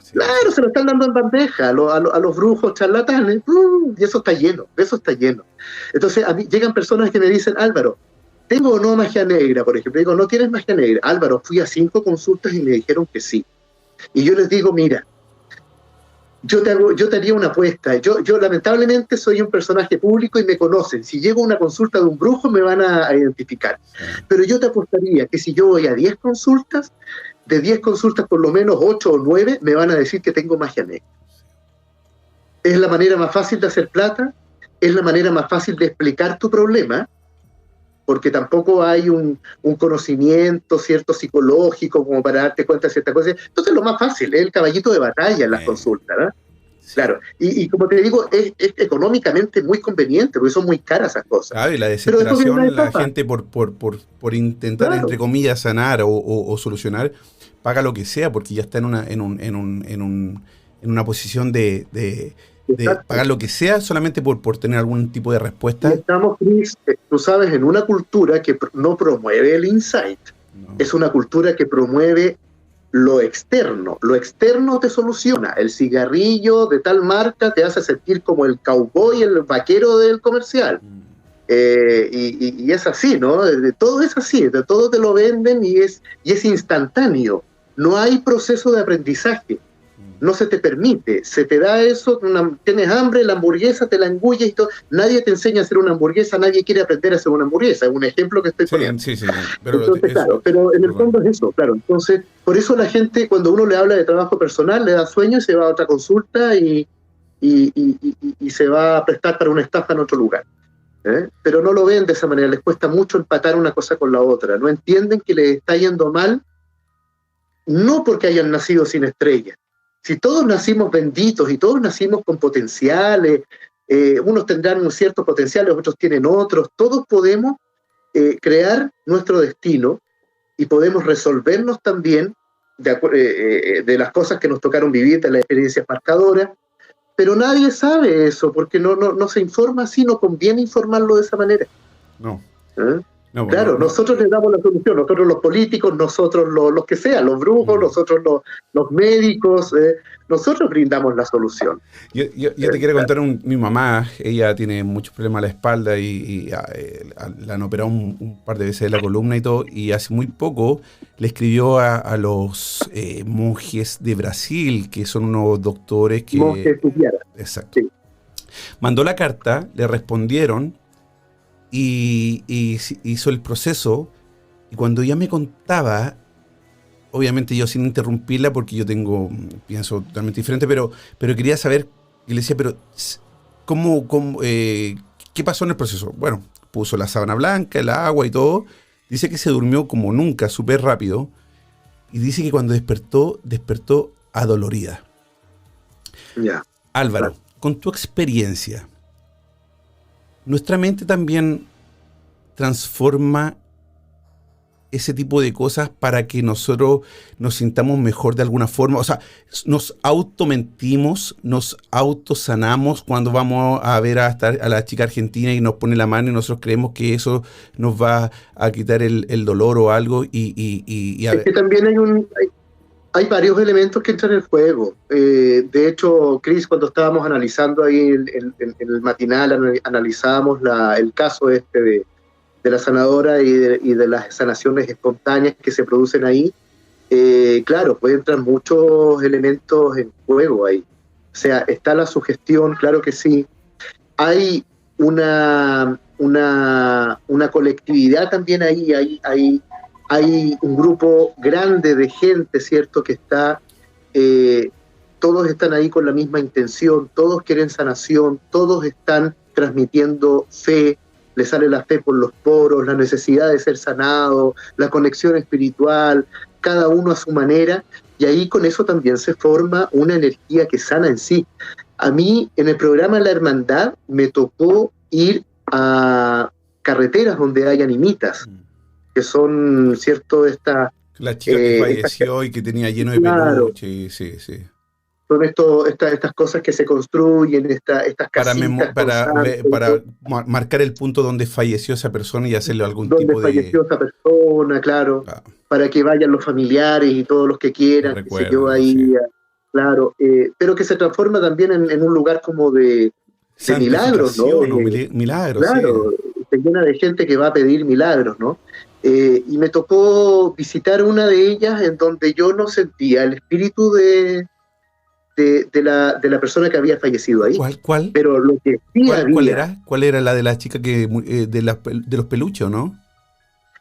Speaker 2: Sí.
Speaker 3: Claro, se lo están dando en bandeja a los brujos charlatanes, y eso está lleno, Entonces, a mí llegan personas que me dicen, Álvaro, ¿tengo o no magia negra? Por ejemplo, digo, ¿no tienes magia negra? Álvaro, fui a 5 consultas y me dijeron que sí. Y yo les digo, mira, yo te haría una apuesta. Yo lamentablemente soy un personaje público y me conocen. Si llego a una consulta de un brujo me van a identificar. Pero yo te apostaría que si yo voy a 10 consultas, de 10 consultas por lo menos 8 o 9 me van a decir que tengo magia negra. Es la manera más fácil de hacer plata, es la manera más fácil de explicar tu problema, porque tampoco hay un conocimiento cierto psicológico como para darte cuenta de ciertas cosas. Entonces lo más fácil es el caballito de batalla en las consultas, ¿no? Sí. Claro, y como te digo, es económicamente muy conveniente, porque son muy caras esas cosas.
Speaker 2: Claro, y la desesperación, la gente por intentar, claro, entre comillas, sanar o solucionar, paga lo que sea, porque ya está en una posición de pagar lo que sea solamente por tener algún tipo de respuesta.
Speaker 3: Y estamos, Chris, tú sabes, en una cultura que no promueve el insight. No. Es una cultura que promueve lo externo. Lo externo te soluciona. El cigarrillo de tal marca te hace sentir como el cowboy, el vaquero del comercial. Y es así, ¿no? Todo es así. Todo te lo venden y es instantáneo. No hay proceso de aprendizaje. no se te permite, se te da eso, tienes hambre, la hamburguesa te la engulles y todo. Nadie te enseña a hacer una hamburguesa, nadie quiere aprender a hacer una hamburguesa, es un ejemplo que estoy poniendo.
Speaker 2: Sí, pero
Speaker 3: entonces, claro, pero en el fondo es eso, claro. Entonces, por eso la gente, cuando uno le habla de trabajo personal, le da sueño y se va a otra consulta y se va a prestar para una estafa en otro lugar. Pero no lo ven de esa manera, les cuesta mucho empatar una cosa con la otra, no entienden que les está yendo mal, no porque hayan nacido sin estrellas. Si todos nacimos benditos y todos nacimos con potenciales, unos tendrán ciertos potenciales, otros tienen otros, todos podemos crear nuestro destino y podemos resolvernos también de las cosas que nos tocaron vivir, de las experiencias marcadoras, pero nadie sabe eso, porque no se informa así, no conviene informarlo de esa manera.
Speaker 2: No.
Speaker 3: Claro, nosotros les damos la solución, nosotros los políticos, nosotros los que sean, los brujos, nosotros los médicos, nosotros brindamos la solución.
Speaker 2: Yo te quiero contar, mi mamá, ella tiene muchos problemas a la espalda y la han operado un par de veces de la columna y todo, y hace muy poco le escribió a los monjes de Brasil, que son unos doctores que...
Speaker 3: Monjes Tupiara.
Speaker 2: Exacto. Sí. Mandó la carta, le respondieron, y hizo el proceso, y cuando ella me contaba, obviamente yo sin interrumpirla porque yo pienso totalmente diferente, pero quería saber, y le decía, pero ¿qué pasó en el proceso? Bueno, puso la sábana blanca, el agua y todo, dice que se durmió como nunca, súper rápido, y dice que cuando despertó adolorida.
Speaker 3: Ya.
Speaker 2: Álvaro, con tu experiencia, nuestra mente también transforma ese tipo de cosas para que nosotros nos sintamos mejor de alguna forma. O sea, nos automentimos, nos autosanamos cuando vamos a ver a la chica argentina y nos pone la mano y nosotros creemos que eso nos va a quitar el dolor o algo. Es
Speaker 3: que también hay varios elementos que entran en juego. De hecho, Cris, cuando estábamos analizando ahí en el matinal, analizábamos el caso de la sanadora y de las sanaciones espontáneas que se producen ahí. Claro, pues entran muchos elementos en juego ahí. O sea, está la sugestión, claro que sí. Hay una colectividad también ahí, hay un grupo grande de gente, ¿cierto?, que está, todos están ahí con la misma intención, todos quieren sanación, todos están transmitiendo fe, le sale la fe por los poros, la necesidad de ser sanado, la conexión espiritual, cada uno a su manera, y ahí con eso también se forma una energía que sana en sí. A mí, en el programa La Hermandad, me tocó ir a carreteras donde hay animitas, que son, ¿cierto?,
Speaker 2: la chica que falleció y que tenía lleno de peluche, sí.
Speaker 3: Son estas cosas que se construyen, estas casitas
Speaker 2: para marcar el punto donde falleció esa persona y hacerle algún tipo de...
Speaker 3: Donde falleció esa persona, claro, para que vayan los familiares y todos los que quieran,
Speaker 2: recuerdo,
Speaker 3: que se quedó ahí, sí. Claro, pero que se transforma también en un lugar como de milagros, ¿no?
Speaker 2: Milagros,
Speaker 3: claro, sí. Se llena de gente que va a pedir milagros, ¿no? Y me tocó visitar una de ellas en donde yo no sentía el espíritu de la persona que había fallecido ahí.
Speaker 2: ¿Cuál?
Speaker 3: Pero lo que sí había...
Speaker 2: ¿Cuál era la de la chica de los peluches, no?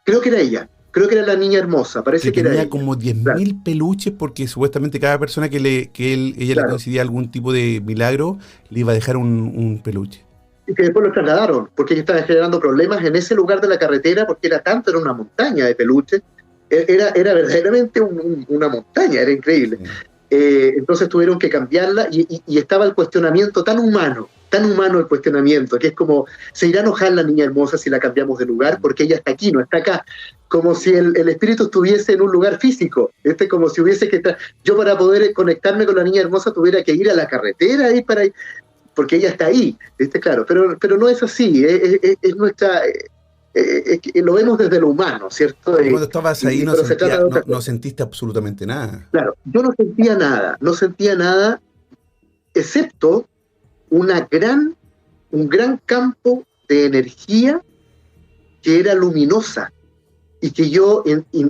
Speaker 3: Creo que era ella. Creo que era la niña hermosa. Parece que era ella.
Speaker 2: Tenía como 10.000 peluches porque supuestamente cada persona ella le concedía algún tipo de milagro le iba a dejar un peluche.
Speaker 3: Y que después lo trasladaron, porque ella estaba generando problemas en ese lugar de la carretera, porque era una montaña de peluches. Era verdaderamente una montaña, era increíble. Sí. Entonces tuvieron que cambiarla y estaba el cuestionamiento tan humano el cuestionamiento, que es como, ¿se irá a enojar la niña hermosa si la cambiamos de lugar? Porque ella está aquí, no está acá. Como si el espíritu estuviese en un lugar físico, como si hubiese que estar... Yo para poder conectarme con la niña hermosa tuviera que ir a la carretera porque ella está ahí, claro, pero no es así, es nuestra... lo vemos desde lo humano, ¿cierto?
Speaker 2: Cuando estabas ahí no sentiste absolutamente nada.
Speaker 3: Claro, yo no sentía nada, excepto un gran campo de energía que era luminosa y que yo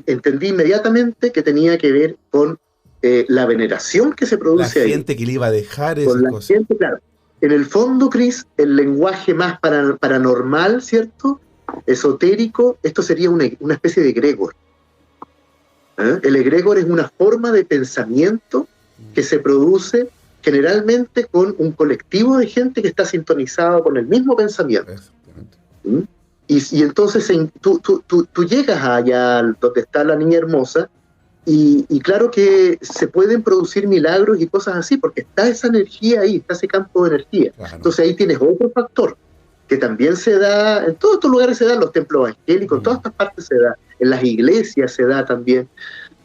Speaker 3: entendí inmediatamente que tenía que ver con la veneración que se
Speaker 2: La
Speaker 3: produce ahí.
Speaker 2: gente que le iba a dejar esas
Speaker 3: Con la
Speaker 2: cosas.
Speaker 3: gente, claro. En el fondo, Chris, el lenguaje más paranormal, ¿cierto? Esotérico, esto sería una especie de egregor. El egregor es una forma de pensamiento que se produce generalmente con un colectivo de gente que está sintonizado con el mismo pensamiento.
Speaker 2: Exactamente.
Speaker 3: ¿Mm? Y entonces tú llegas allá donde está la niña hermosa y claro que se pueden producir milagros y cosas así, porque está esa energía ahí, está ese campo de energía.
Speaker 2: Claro.
Speaker 3: Entonces ahí tienes otro factor que también se da, en todos estos lugares se da, en los templos evangélicos, en todas estas partes se da, en las iglesias se da también.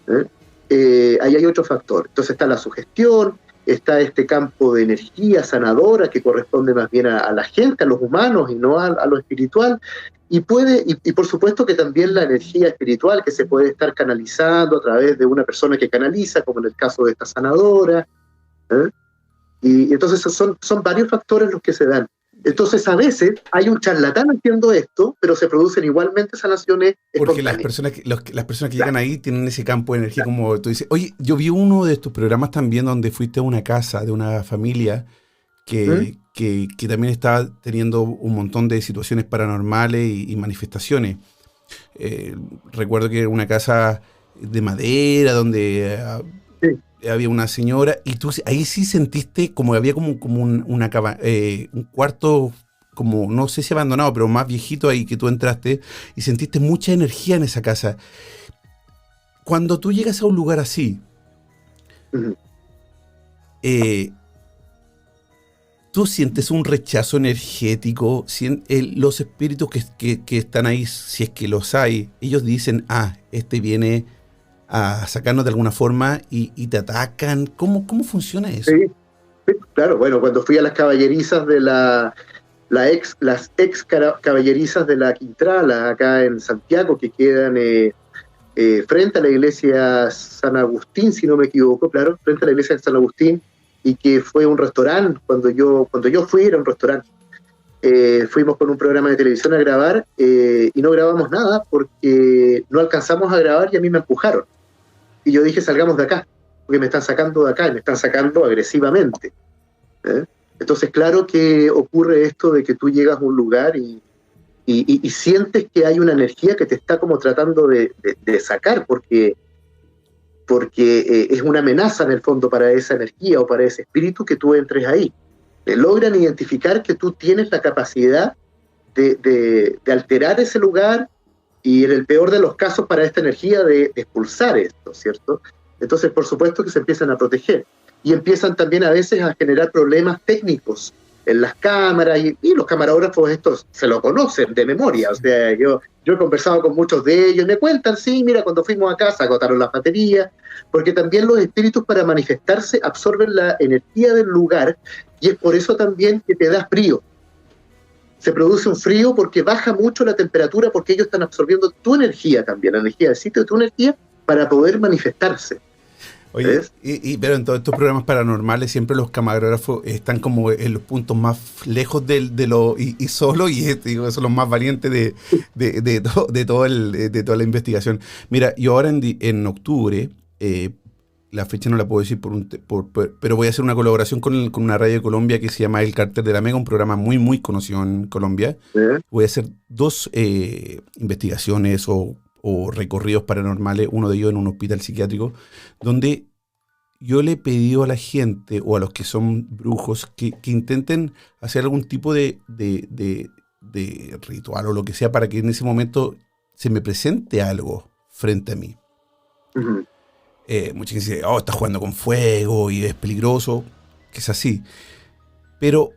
Speaker 3: Ahí hay otro factor. Entonces está la sugestión, está este campo de energía sanadora que corresponde más bien a la gente, a los humanos y no a lo espiritual. Y por supuesto que también la energía espiritual que se puede estar canalizando a través de una persona que canaliza, como en el caso de esta sanadora. Y entonces son varios factores los que se dan. Entonces a veces hay un charlatán haciendo esto, pero se producen igualmente sanaciones
Speaker 2: Porque
Speaker 3: espontáneas.
Speaker 2: las personas que llegan ahí tienen ese campo de energía, como tú dices. Oye, yo vi uno de estos programas también donde fuiste a una casa de una familia que también estaba teniendo un montón de situaciones paranormales y manifestaciones. Recuerdo que era una casa de madera donde había una señora y tú ahí sí sentiste como había como un cuarto, como no sé si abandonado, pero más viejito ahí que tú entraste y sentiste mucha energía en esa casa. Cuando tú llegas a un lugar así, tú sientes un rechazo energético, los espíritus que están ahí, si es que los hay, ellos dicen, este viene a sacarnos de alguna forma y te atacan. ¿Cómo funciona eso?
Speaker 3: Sí, claro. Bueno, cuando fui a las caballerizas de las ex caballerizas de la Quintrala, acá en Santiago, que quedan frente a la iglesia San Agustín, si no me equivoco, claro, frente a la iglesia de San Agustín, y que fue un restaurante, cuando yo fui era un restaurante. Fuimos con un programa de televisión a grabar y no grabamos nada porque no alcanzamos a grabar y a mí me empujaron. Y yo dije, salgamos de acá, porque me están sacando de acá y me están sacando agresivamente. Entonces, claro que ocurre esto de que tú llegas a un lugar y sientes que hay una energía que te está como tratando de sacar, porque es una amenaza en el fondo para esa energía o para ese espíritu que tú entres ahí. Logran identificar que tú tienes la capacidad de alterar ese lugar y en el peor de los casos para esta energía de expulsar esto, ¿cierto? Entonces, por supuesto que se empiezan a proteger y empiezan también a veces a generar problemas técnicos en las cámaras y los camarógrafos estos se lo conocen de memoria. O sea, yo he conversado con muchos de ellos, me cuentan, sí, mira, cuando fuimos a casa agotaron las baterías, porque también los espíritus para manifestarse absorben la energía del lugar y es por eso también que te da frío. Se produce un frío porque baja mucho la temperatura porque ellos están absorbiendo tu energía también, la energía del sitio, tu energía, para poder manifestarse.
Speaker 2: Oye, pero en todos estos programas paranormales siempre los camarógrafos están como en los puntos más lejos y solo, y digo, son los más valientes de toda la investigación. Mira, yo ahora en octubre, la fecha no la puedo decir pero voy a hacer una colaboración con una radio de Colombia que se llama El Cártel de la Mega, un programa muy, muy conocido en Colombia. Voy a hacer 2 investigaciones o recorridos paranormales, uno de ellos en un hospital psiquiátrico, donde yo le he pedido a la gente o a los que son brujos que intenten hacer algún tipo de ritual o lo que sea para que en ese momento se me presente algo frente a mí. Mucha gente dice, está jugando con fuego y es peligroso, que es así. Pero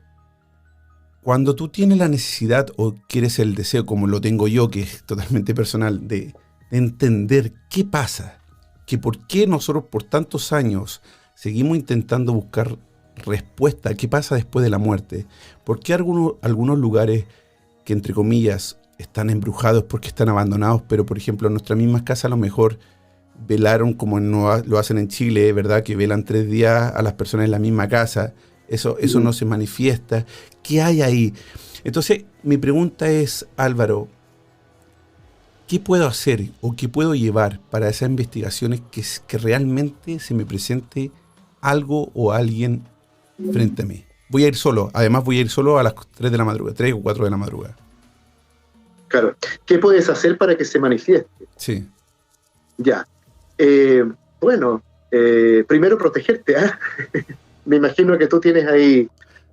Speaker 2: cuando tú tienes la necesidad o quieres el deseo, como lo tengo yo, que es totalmente personal, de entender qué pasa, que por qué nosotros por tantos años seguimos intentando buscar respuesta a qué pasa después de la muerte, por qué algunos lugares que entre comillas están embrujados porque están abandonados, pero por ejemplo en nuestras mismas casas a lo mejor velaron como lo hacen en Chile, ¿verdad? Que velan 3 días a las personas en la misma casa. Eso no se manifiesta. ¿Qué hay ahí? Entonces, mi pregunta es, Álvaro, ¿qué puedo hacer o qué puedo llevar para esas investigaciones que realmente se me presente algo o alguien frente a mí? Voy a ir solo, además voy a ir solo a las 3 de la madrugada, 3 o 4 de la madrugada.
Speaker 3: Claro. ¿Qué puedes hacer para que se manifieste?
Speaker 2: Sí.
Speaker 3: Ya. Bueno, primero protegerte. Me imagino que tú tienes ahí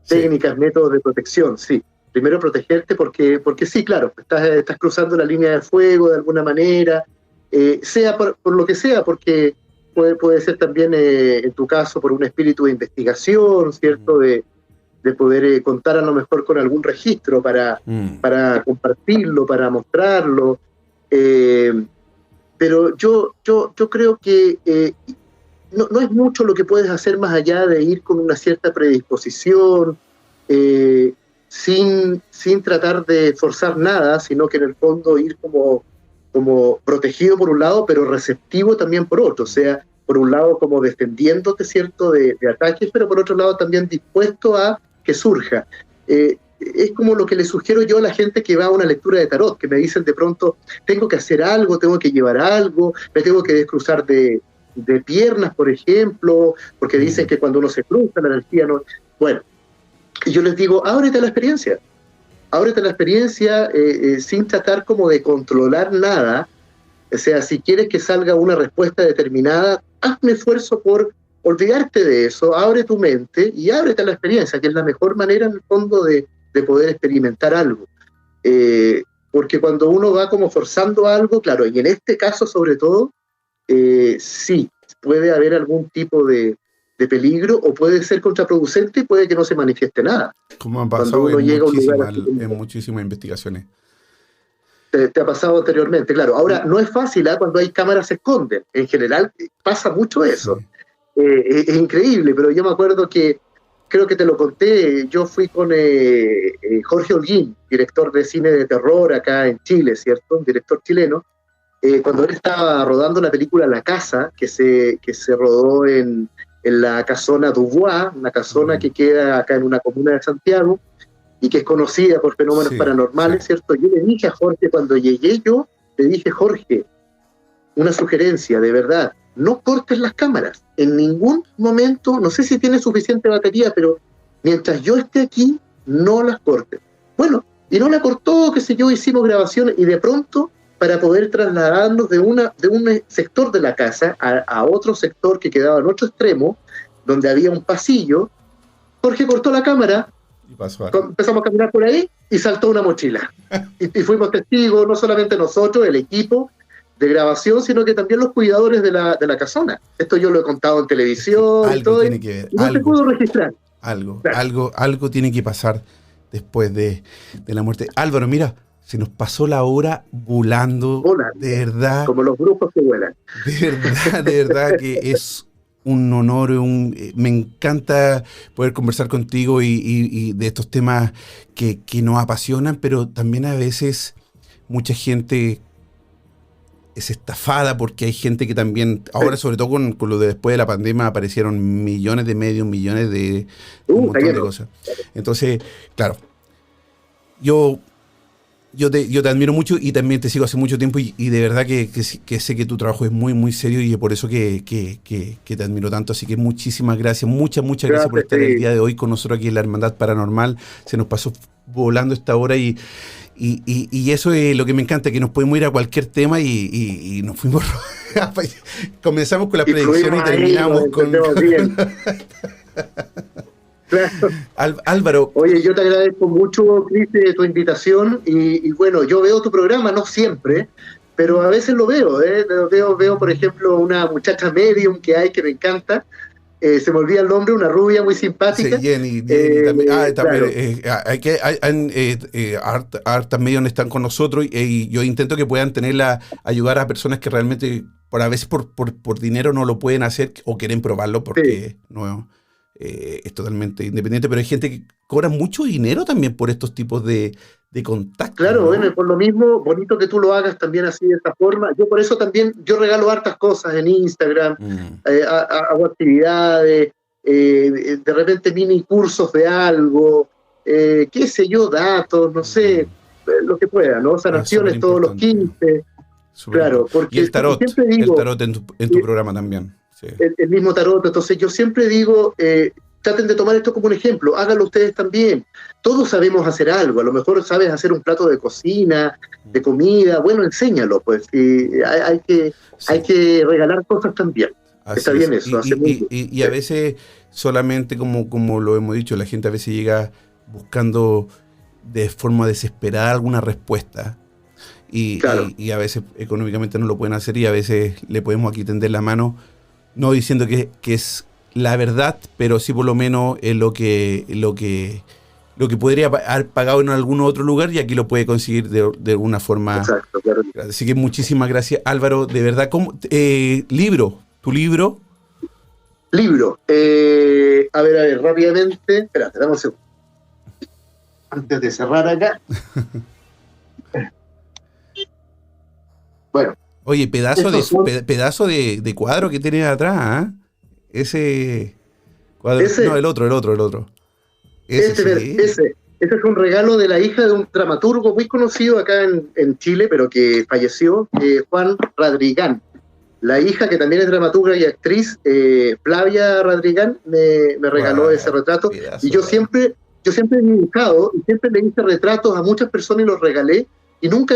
Speaker 3: técnicas, métodos de protección, sí. Primero protegerte porque sí, claro, estás cruzando la línea de fuego de alguna manera, sea por lo que sea, porque puede ser también, en tu caso, por un espíritu de investigación, ¿cierto? De poder contar a lo mejor con algún registro para compartirlo, para mostrarlo. Pero yo creo que no es mucho lo que puedes hacer más allá de ir con una cierta predisposición, sin tratar de forzar nada, sino que en el fondo ir como protegido por un lado, pero receptivo también por otro. O sea, por un lado como defendiéndote, ¿cierto?, de ataques, pero por otro lado también dispuesto a que surja. Es como lo que le sugiero yo a la gente que va a una lectura de tarot, que me dicen de pronto, tengo que hacer algo, tengo que llevar algo, me tengo que descruzar de piernas, por ejemplo, porque dicen que cuando uno se cruza la energía no... Bueno, y yo les digo, ábrete a la experiencia, sin tratar como de controlar nada. O sea, si quieres que salga una respuesta determinada, haz un esfuerzo por olvidarte de eso, abre tu mente y ábrete a la experiencia, que es la mejor manera en el fondo de poder experimentar algo. Porque cuando uno va como forzando algo, claro, y en este caso sobre todo, sí, puede haber algún tipo de peligro o puede ser contraproducente y puede que no se manifieste nada.
Speaker 2: Como ha pasado en muchísimas investigaciones.
Speaker 3: Te ha pasado anteriormente, claro. Ahora, no es fácil, cuando hay cámaras se esconden. En general pasa mucho eso. Sí. Es increíble, pero yo me acuerdo que, creo que te lo conté, yo fui con Jorge Holguín, director de cine de terror acá en Chile, ¿cierto? Un director chileno. Cuando él estaba rodando la película La Casa, que se rodó en la casona Dubois, una casona que queda acá en una comuna de Santiago y que es conocida por fenómenos paranormales, ¿cierto? Yo le dije a Jorge, cuando llegué yo, le dije, Jorge, una sugerencia, de verdad, no cortes las cámaras, en ningún momento, no sé si tiene suficiente batería, pero mientras yo esté aquí, no las cortes. Bueno, y no la cortó, qué sé yo, hicimos grabaciones y de pronto, para poder trasladarnos de un sector de la casa a otro sector que quedaba en otro extremo, donde había un pasillo, Jorge cortó la cámara, y empezamos a caminar por ahí y saltó una mochila. y fuimos testigos, no solamente nosotros, el equipo de grabación, sino que también los cuidadores de la casona. Esto yo lo he contado en televisión.
Speaker 2: Algo
Speaker 3: y todo,
Speaker 2: tiene que ver.
Speaker 3: Y no se pudo registrar.
Speaker 2: Algo tiene que pasar después de la muerte. Álvaro, mira, se nos pasó la hora volando, de verdad.
Speaker 3: Como los brujos que vuelan.
Speaker 2: De verdad que es un honor, me encanta poder conversar contigo y de estos temas que nos apasionan, pero también a veces mucha gente es estafada porque hay gente que también, ahora sobre todo con lo de después de la pandemia aparecieron millones de medios, millones de un montón de cosas. Entonces, claro, yo te admiro mucho y también te sigo hace mucho tiempo y de verdad que sé que tu trabajo es muy, muy serio y es por eso que te admiro tanto. Así que muchísimas gracias, muchas gracias por estar el día de hoy con nosotros aquí en la Hermandad Paranormal. Se nos pasó volando esta hora y eso es lo que me encanta, que nos podemos ir a cualquier tema y nos fuimos. Comenzamos con las predicciones y terminamos con... Claro. Álvaro.
Speaker 3: Oye, yo te agradezco mucho, Cris, tu invitación y bueno, yo veo tu programa, no siempre, pero a veces lo veo, veo por ejemplo una muchacha medium que hay que me encanta, se me olvida el nombre, una rubia muy simpática.
Speaker 2: Sí, Jenny también.
Speaker 3: Claro.
Speaker 2: Hartas medium están con nosotros y yo intento que puedan ayudar a personas que realmente a veces por dinero no lo pueden hacer o quieren probarlo porque no... es totalmente independiente, pero hay gente que cobra mucho dinero también por estos tipos de contactos.
Speaker 3: Claro,
Speaker 2: ¿no?
Speaker 3: Bueno, por lo mismo, bonito que tú lo hagas también así de esta forma. Yo por eso también, yo regalo hartas cosas en Instagram, hago actividades, de repente mini cursos de algo, qué sé yo, datos, no sé, lo que pueda, ¿no? Sanaciones todos los 15. Claro, porque
Speaker 2: y el tarot,
Speaker 3: siempre digo,
Speaker 2: el tarot en tu programa también. Sí.
Speaker 3: El mismo tarot, entonces yo siempre digo, traten de tomar esto como un ejemplo, háganlo ustedes también. Todos sabemos hacer algo, a lo mejor sabes hacer un plato de cocina, de comida, bueno, enséñalo, pues. Hay que regalar cosas también.
Speaker 2: Así
Speaker 3: está bien eso.
Speaker 2: Y a veces solamente, como lo hemos dicho, la gente a veces llega buscando de forma desesperada alguna respuesta.
Speaker 3: Claro.
Speaker 2: Y a veces económicamente no lo pueden hacer y a veces le podemos aquí tender la mano, no diciendo que es la verdad, pero sí por lo menos es lo que podría haber pagado en algún otro lugar y aquí lo puede conseguir de alguna forma.
Speaker 3: Exacto, claro.
Speaker 2: Así que muchísimas gracias, Álvaro, de verdad. ¿Tu libro?
Speaker 3: Libro. A ver, rápidamente. Espérate, dame un segundo. Antes de cerrar acá. Bueno.
Speaker 2: Oye, pedazo de cuadro que tienes atrás, ¿eh? Ese cuadro. No, el otro.
Speaker 3: Ese es un regalo de la hija de un dramaturgo muy conocido acá en Chile, pero que falleció, Juan Radrigán. La hija, que también es dramaturga y actriz, Flavia Radrigán, me regaló ese retrato. Y yo siempre he dibujado y siempre le hice retratos a muchas personas y los regalé. Y nunca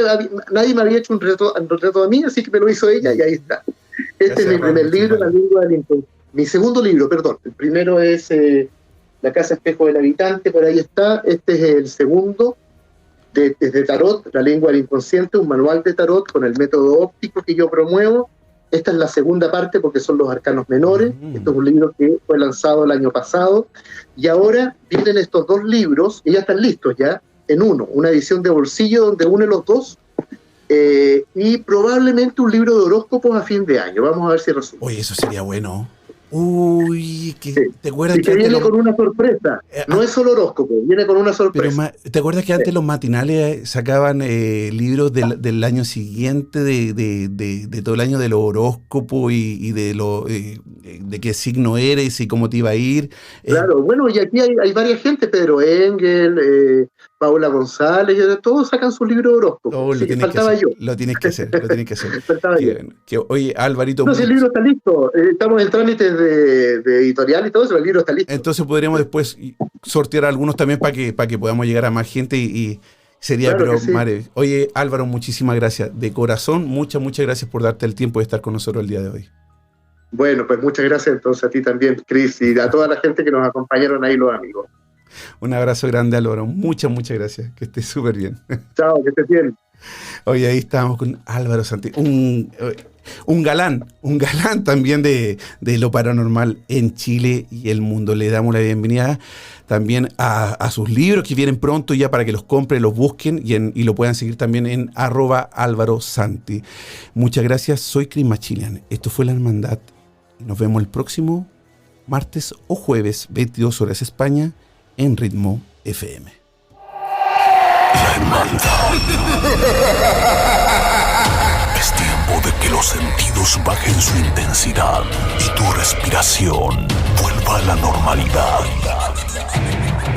Speaker 3: nadie me había hecho un retrato a mí, así que me lo hizo ella y ahí está. Este es mi primer libro, La lengua del inconsciente. Mi segundo libro, perdón. El primero es La casa espejo del habitante, por ahí está. Este es el segundo, de tarot, La lengua del inconsciente, un manual de tarot con el método óptico que yo promuevo. Esta es la segunda parte porque son los arcanos menores. Esto es un libro que fue lanzado el año pasado. Y ahora vienen estos dos libros, y ya están listos ya, en uno, una edición de bolsillo donde une los dos, y probablemente un libro de horóscopos a fin de año. Vamos a ver si resulta.
Speaker 2: Oye, eso sería bueno. Uy,
Speaker 3: sí.
Speaker 2: ¿te acuerdas
Speaker 3: que viene con una sorpresa? No es solo horóscopo, viene con una sorpresa.
Speaker 2: Pero, ¿te acuerdas que antes los matinales sacaban libros del año siguiente, de todo el año de los horóscopos y de qué signo eres y cómo te iba a ir?
Speaker 3: Claro, bueno, y aquí hay varias gente, Pedro Engel, Paula González, todos sacan sus libros de horóscopo. Faltaba yo.
Speaker 2: Lo tienes que hacer.
Speaker 3: Faltaba yo.
Speaker 2: Oye, Alvarito.
Speaker 3: No, si el libro está listo, estamos en trámites de editorial y todo eso, el libro está listo.
Speaker 2: Entonces podríamos después sortear algunos también para que podamos llegar a más gente y sería, claro, pero sí. Oye, Álvaro, muchísimas gracias. De corazón, muchas gracias por darte el tiempo de estar con nosotros el día de hoy.
Speaker 3: Bueno, pues muchas gracias entonces a ti también, Cris, y a toda la gente que nos acompañaron ahí, los amigos.
Speaker 2: Un abrazo grande, Álvaro. Muchas gracias. Que estés súper bien.
Speaker 3: Chao, que estés bien.
Speaker 2: Hoy ahí estábamos con Álvaro Santi, un galán también de lo paranormal en Chile y el mundo. Le damos la bienvenida también a sus libros que vienen pronto ya para que los compren, los busquen y lo puedan seguir también en @Álvaro Santi. Muchas gracias. Soy Cris Machilian. Esto fue La Hermandad. Nos vemos el próximo martes o jueves, 22 horas España, en Ritmo FM.
Speaker 1: La Hermandad. Es tiempo de que los sentidos bajen su intensidad y tu respiración vuelva a la normalidad.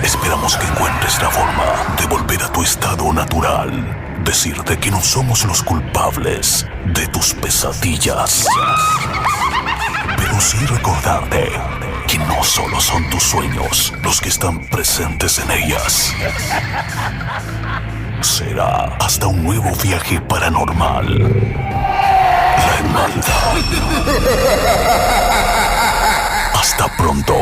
Speaker 1: Esperamos que encuentres la forma de volver a tu estado natural. Decirte que no somos los culpables de tus pesadillas. Pero sí recordarte que no solo son tus sueños los que están presentes en ellas. Será hasta un nuevo viaje paranormal. La Hermandad. Hasta pronto.